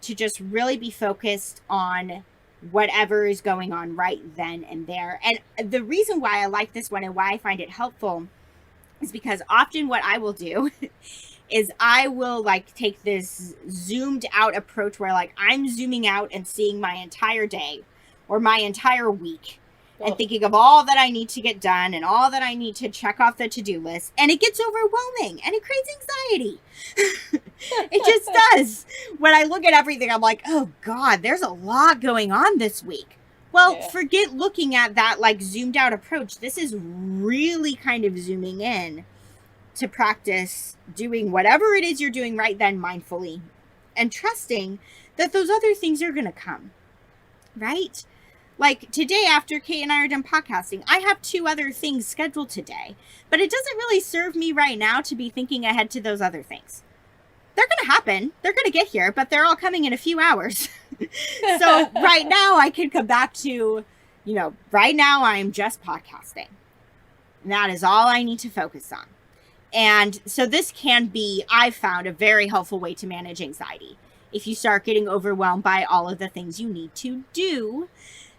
[SPEAKER 1] just really be focused on whatever is going on right then and there. And the reason why I like this one and why I find it helpful is because often what I will do is I will like take this zoomed out approach where like I'm zooming out and seeing my entire day or my entire week and thinking of all that I need to get done and all that I need to check off the to-do list. And it gets overwhelming and it creates anxiety. It just does. When I look at everything, I'm like, oh God, there's a lot going on this week. Well, forget looking at that like zoomed out approach. This is really kind of zooming in to practice doing whatever it is you're doing right then mindfully and trusting that those other things are going to come, right? Like today, after Kate and I are done podcasting, I have 2 other things scheduled today, but it doesn't really serve me right now to be thinking ahead to those other things. They're going to happen. They're going to get here, but they're all coming in a few hours. So right now I can come back to, right now I'm just podcasting. And that is all I need to focus on. And so this can be, I've found, a very helpful way to manage anxiety. If you start getting overwhelmed by all of the things you need to do,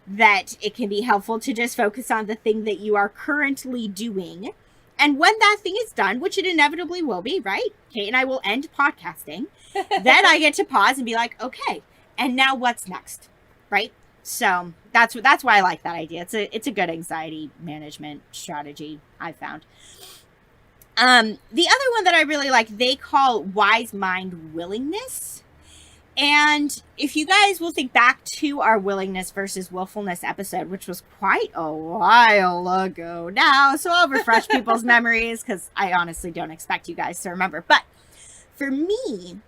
[SPEAKER 1] that it can be helpful to just focus on the thing that you are currently doing. And when that thing is done, which it inevitably will be, right? Kate and I will end podcasting. Then I get to pause and be like, okay, and now what's next? Right? So that's why I like that idea. It's a good anxiety management strategy, I've found. The other one that I really like, they call wise mind willingness. And if you guys will think back to our willingness versus willfulness episode, which was quite a while ago now, so I'll refresh people's memories because I honestly don't expect you guys to remember. But for me,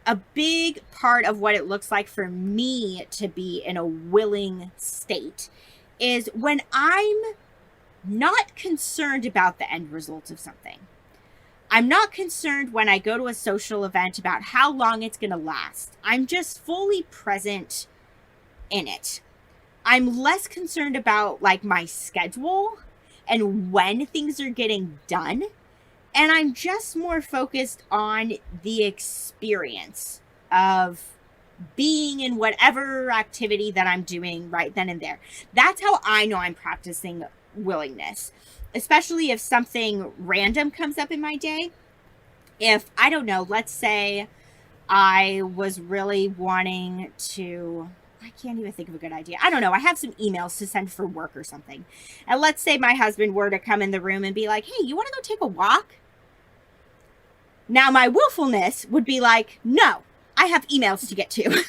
[SPEAKER 1] a big part of what it looks like for me to be in a willing state is when I'm not concerned about the end result of something. I'm not concerned when I go to a social event about how long it's going to last. I'm just fully present in it. I'm less concerned about like my schedule and when things are getting done. And I'm just more focused on the experience of being in whatever activity that I'm doing right then and there. That's how I know I'm practicing willingness. Especially if something random comes up in my day. If, I don't know, let's say I was really wanting to, I can't even think of a good idea. I don't know. I have some emails to send for work or something. And let's say my husband were to come in the room and be like, hey, you want to go take a walk? Now my willfulness would be like, no, I have emails to get to.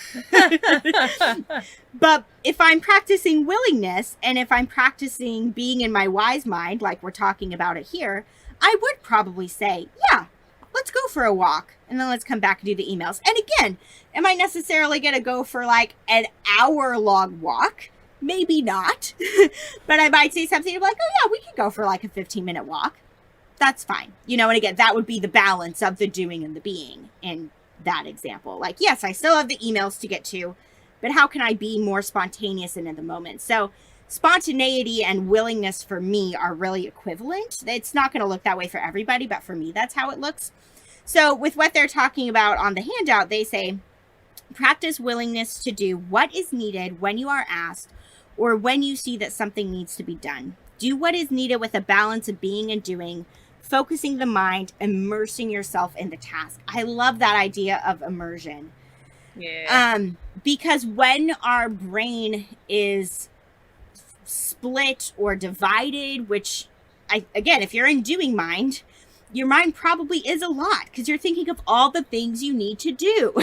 [SPEAKER 1] But if I'm practicing willingness and if I'm practicing being in my wise mind, like we're talking about it here, I would probably say, yeah, let's go for a walk and then let's come back and do the emails. And again, am I necessarily going to go for like an hour-long walk? Maybe not. But I might say something like, oh yeah, we could go for like a 15-minute walk. That's fine. You know, and again, that would be the balance of the doing and the being in that example. Like, yes, I still have the emails to get to, but how can I be more spontaneous and in the moment? So spontaneity and willingness for me are really equivalent. It's not going to look that way for everybody, but for me, that's how it looks. So with what they're talking about on the handout, they say, practice willingness to do what is needed when you are asked or when you see that something needs to be done. Do what is needed with a balance of being and doing, focusing the mind, immersing yourself in the task. I love that idea of immersion.
[SPEAKER 2] Yeah.
[SPEAKER 1] Because when our brain is split or divided, which again, if you're in doing mind, your mind probably is a lot because you're thinking of all the things you need to do.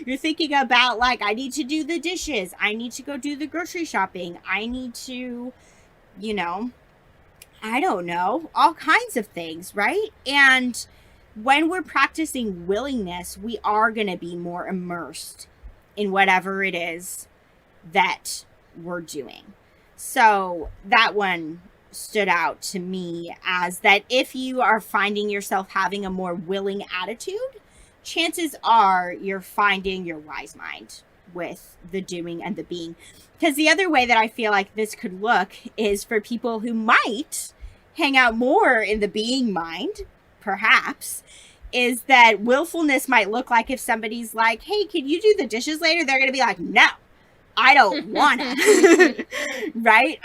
[SPEAKER 1] You're thinking about like, I need to do the dishes. I need to go do the grocery shopping. I need to, you know, I don't know, all kinds of things, right? And when we're practicing willingness, we are going to be more immersed in whatever it is that we're doing. So that one stood out to me as that if you are finding yourself having a more willing attitude, chances are you're finding your wise mind with the doing and the being. Because the other way that I feel like this could look is for people who might hang out more in the being mind, perhaps, is that willfulness might look like if somebody's like, hey, can you do the dishes later? They're going to be like, no, I don't want to. Right?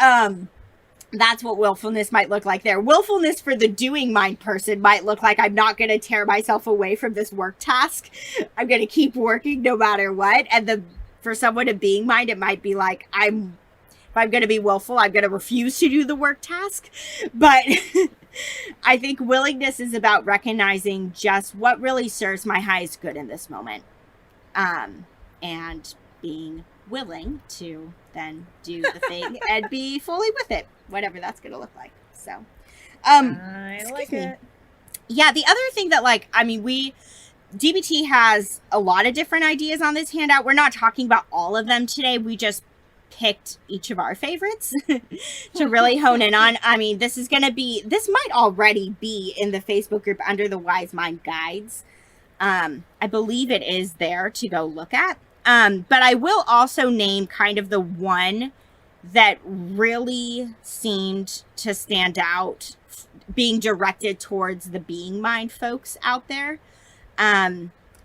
[SPEAKER 1] That's what willfulness might look like there. Willfulness for the doing mind person might look like I'm not going to tear myself away from this work task. I'm going to keep working no matter what. And for someone in being mind, it might be like, if I'm going to be willful, I'm going to refuse to do the work task. But I think willingness is about recognizing just what really serves my highest good in this moment. And being willing to then do the thing and be fully with it, whatever that's going to look like. So,
[SPEAKER 2] I like it.
[SPEAKER 1] Yeah, the other thing that DBT has a lot of different ideas on this handout. We're not talking about all of them today. We just picked each of our favorites to really hone in on. I mean, this might already be in the Facebook group under the Wise Mind Guides. I believe it is there to go look at. But I will also name kind of the one that really seemed to stand out being directed towards the being mind folks out there.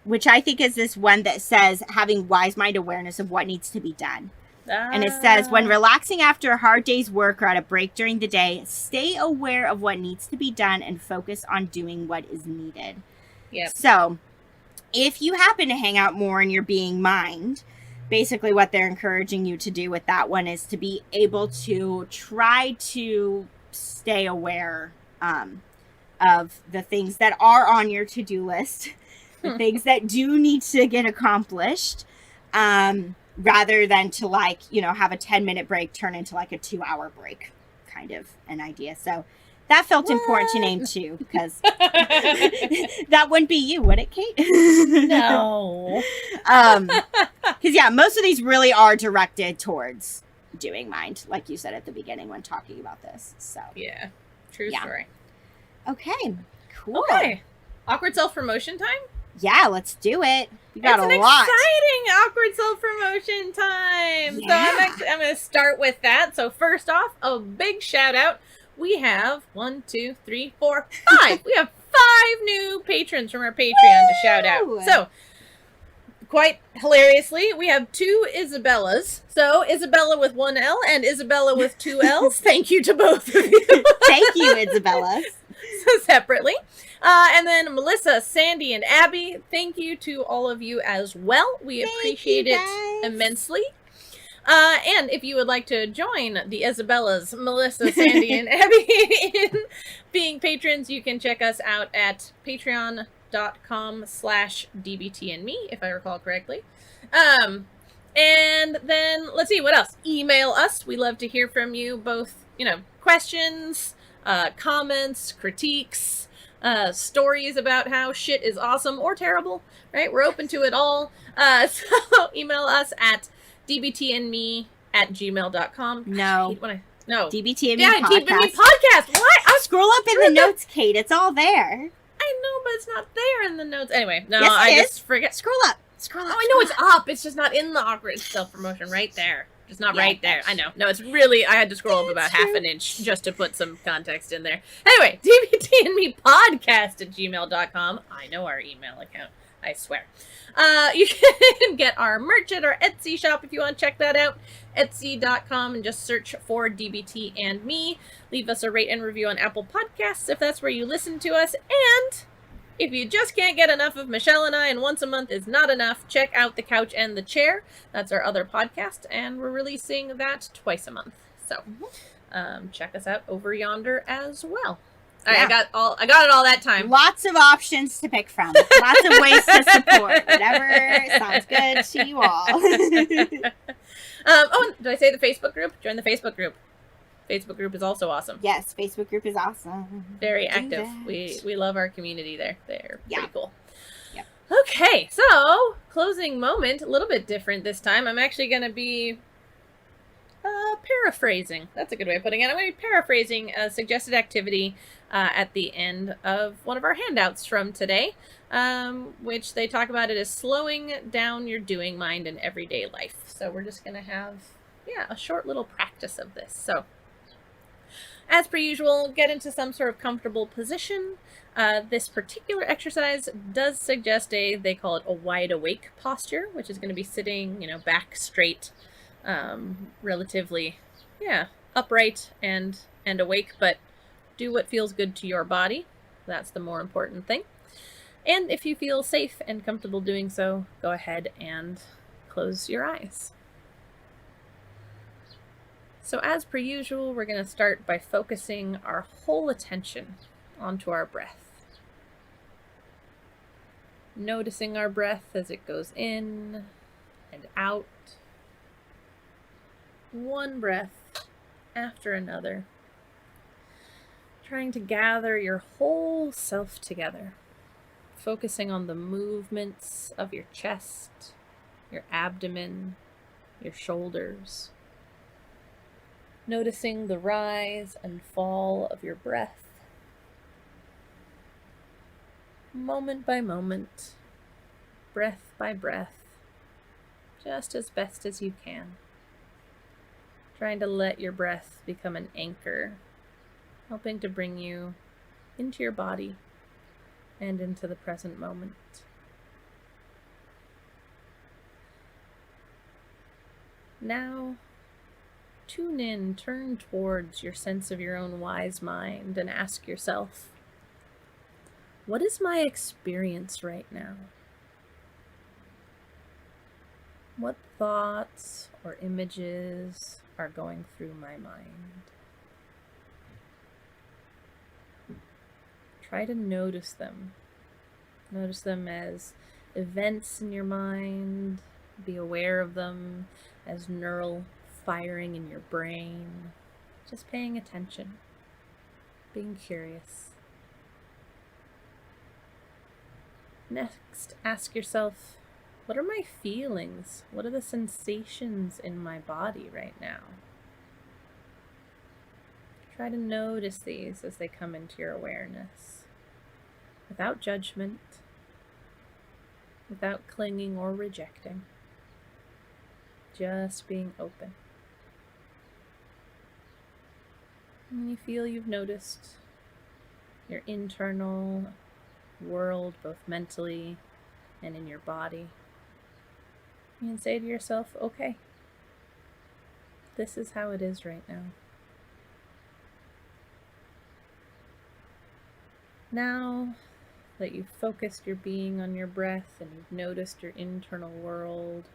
[SPEAKER 1] Which I think is this one that says having wise mind awareness of what needs to be done. And it says, when relaxing after a hard day's work or at a break during the day, stay aware of what needs to be done and focus on doing what is needed.
[SPEAKER 2] Yep.
[SPEAKER 1] So if you happen to hang out more in your being mind, basically what they're encouraging you to do with that one is to be able to try to stay aware of the things that are on your to-do list, the things that do need to get accomplished, rather than to like, you know, have a 10-minute break turn into like a 2-hour break, kind of an idea. So that felt important to name too, because that wouldn't be you, would it, Kate?
[SPEAKER 2] No.
[SPEAKER 1] Because yeah, most of these really are directed towards doing mind, like you said at the beginning when talking about this. So
[SPEAKER 2] yeah, true story.
[SPEAKER 1] Okay, cool.
[SPEAKER 2] Okay, awkward self-promotion time.
[SPEAKER 1] Yeah, let's do it. We got
[SPEAKER 2] it's
[SPEAKER 1] a
[SPEAKER 2] an
[SPEAKER 1] lot.
[SPEAKER 2] Exciting awkward self-promotion time.
[SPEAKER 1] Yeah.
[SPEAKER 2] So I'm going to start with that. So first off, a big shout out. We have 1, 2, 3, 4, 5. We have 5 new patrons from our Patreon to shout out. So quite hilariously, we have 2 Isabellas. So Isabella with 1 L and Isabella with 2 L's. Thank you to both of you.
[SPEAKER 1] Thank you, Isabella.
[SPEAKER 2] So separately. And then Melissa, Sandy, and Abby, thank you to all of you as well. We appreciate it immensely. And if you would like to join the Isabellas, Melissa, Sandy, and Abby in being patrons, you can check us out at patreon.com/dbtandme, if I recall correctly. And then, let's see, what else? Email us. We love to hear from you, both, you know, questions, comments, critiques, stories about how shit is awesome or terrible, right? We're open to it all. So email us at dbtandme@gmail.com.
[SPEAKER 1] No.
[SPEAKER 2] No.
[SPEAKER 1] DBTandme
[SPEAKER 2] yeah,
[SPEAKER 1] podcast.
[SPEAKER 2] DBT podcast. What?
[SPEAKER 1] Scroll up in the notes, Kate. It's all there.
[SPEAKER 2] I know, but it's not there in the notes. Anyway, no,
[SPEAKER 1] yes,
[SPEAKER 2] I just forget.
[SPEAKER 1] Scroll up. Scroll up.
[SPEAKER 2] Oh, I know it's up. It's just not in the awkward self-promotion right there. It's not right there. I know. No, it's really, I had to scroll up about half an inch just to put some context in there. Anyway, dbtandmepodcast@gmail.com. I know our email account. I swear. You can get our merch at our Etsy shop if you want to check that out. Etsy.com and just search for DBT and Me. Leave us a rate and review on Apple Podcasts if that's where you listen to us. And if you just can't get enough of Michelle and I and once a month is not enough, check out The Couch and the Chair. That's our other podcast, and we're releasing that twice a month. So check us out over yonder as well. All right, I got it all that time.
[SPEAKER 1] Lots of options to pick from. Lots of ways to support. Whatever sounds good to you all.
[SPEAKER 2] Oh, did I say the Facebook group? Join the Facebook group. Facebook group is also awesome.
[SPEAKER 1] Yes, Facebook group is awesome.
[SPEAKER 2] Very active. We love our community there. They're pretty cool.
[SPEAKER 1] Yep.
[SPEAKER 2] Okay, so closing moment, a little bit different this time. I'm actually going to be paraphrasing. That's a good way of putting it. I'm going to be paraphrasing a suggested activity at the end of one of our handouts from today, which they talk about it as slowing down your doing mind in everyday life. So we're just going to have, a short little practice of this. So as per usual, get into some sort of comfortable position. This particular exercise does suggest they call it a wide awake posture, which is going to be sitting, back straight, relatively, upright and awake, but do what feels good to your body. That's the more important thing. And if you feel safe and comfortable doing so, go ahead and close your eyes. So as per usual, we're going to start by focusing our whole attention onto our breath. Noticing our breath as it goes in and out. One breath after another. Trying to gather your whole self together. Focusing on the movements of your chest, your abdomen, your shoulders. Noticing the rise and fall of your breath. Moment by moment, breath by breath, just as best as you can. Trying to let your breath become an anchor, helping to bring you into your body and into the present moment. Now, tune in, turn towards your sense of your own wise mind and ask yourself, what is my experience right now? What thoughts or images are going through my mind? Try to notice them. Notice them as events in your mind. Be aware of them as neural firing in your brain. Just paying attention. Being curious. Next, ask yourself, what are my feelings? What are the sensations in my body right now? Try to notice these as they come into your awareness, without judgment, without clinging or rejecting, just being open. When you feel you've noticed your internal world, both mentally and in your body, you can say to yourself, okay, this is how it is right now. Now that you've focused your being on your breath and you've noticed your internal world,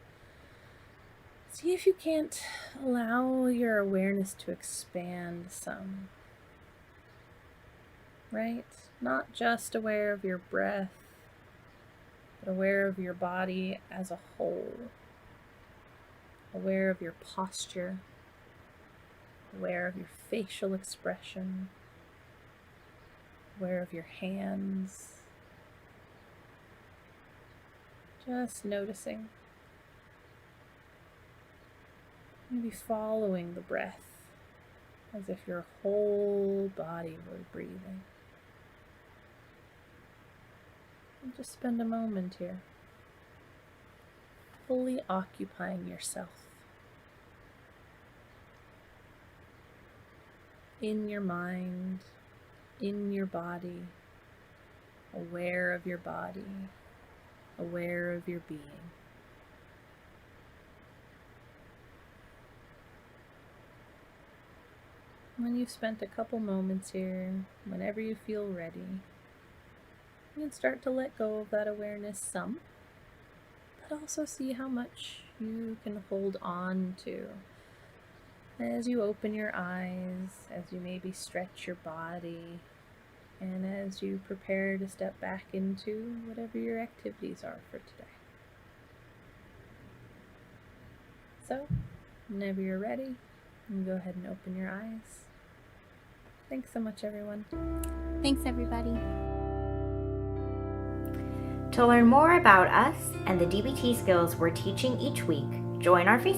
[SPEAKER 2] see if you can't allow your awareness to expand some. Right? Not just aware of your breath, but aware of your body as a whole. Aware of your posture. Aware of your facial expression. Aware of your hands. Just noticing. Maybe following the breath as if your whole body were breathing. And just spend a moment here, fully occupying yourself in your mind, in your body, aware of your body, aware of your being. When you've spent a couple moments here, whenever you feel ready, you can start to let go of that awareness some, but also see how much you can hold on to as you open your eyes, as you maybe stretch your body, and as you prepare to step back into whatever your activities are for today. So, whenever you're ready, you can go ahead and open your eyes. Thanks so much, everyone.
[SPEAKER 1] Thanks, everybody. To learn more about us and the DBT skills we're teaching each week, join our Facebook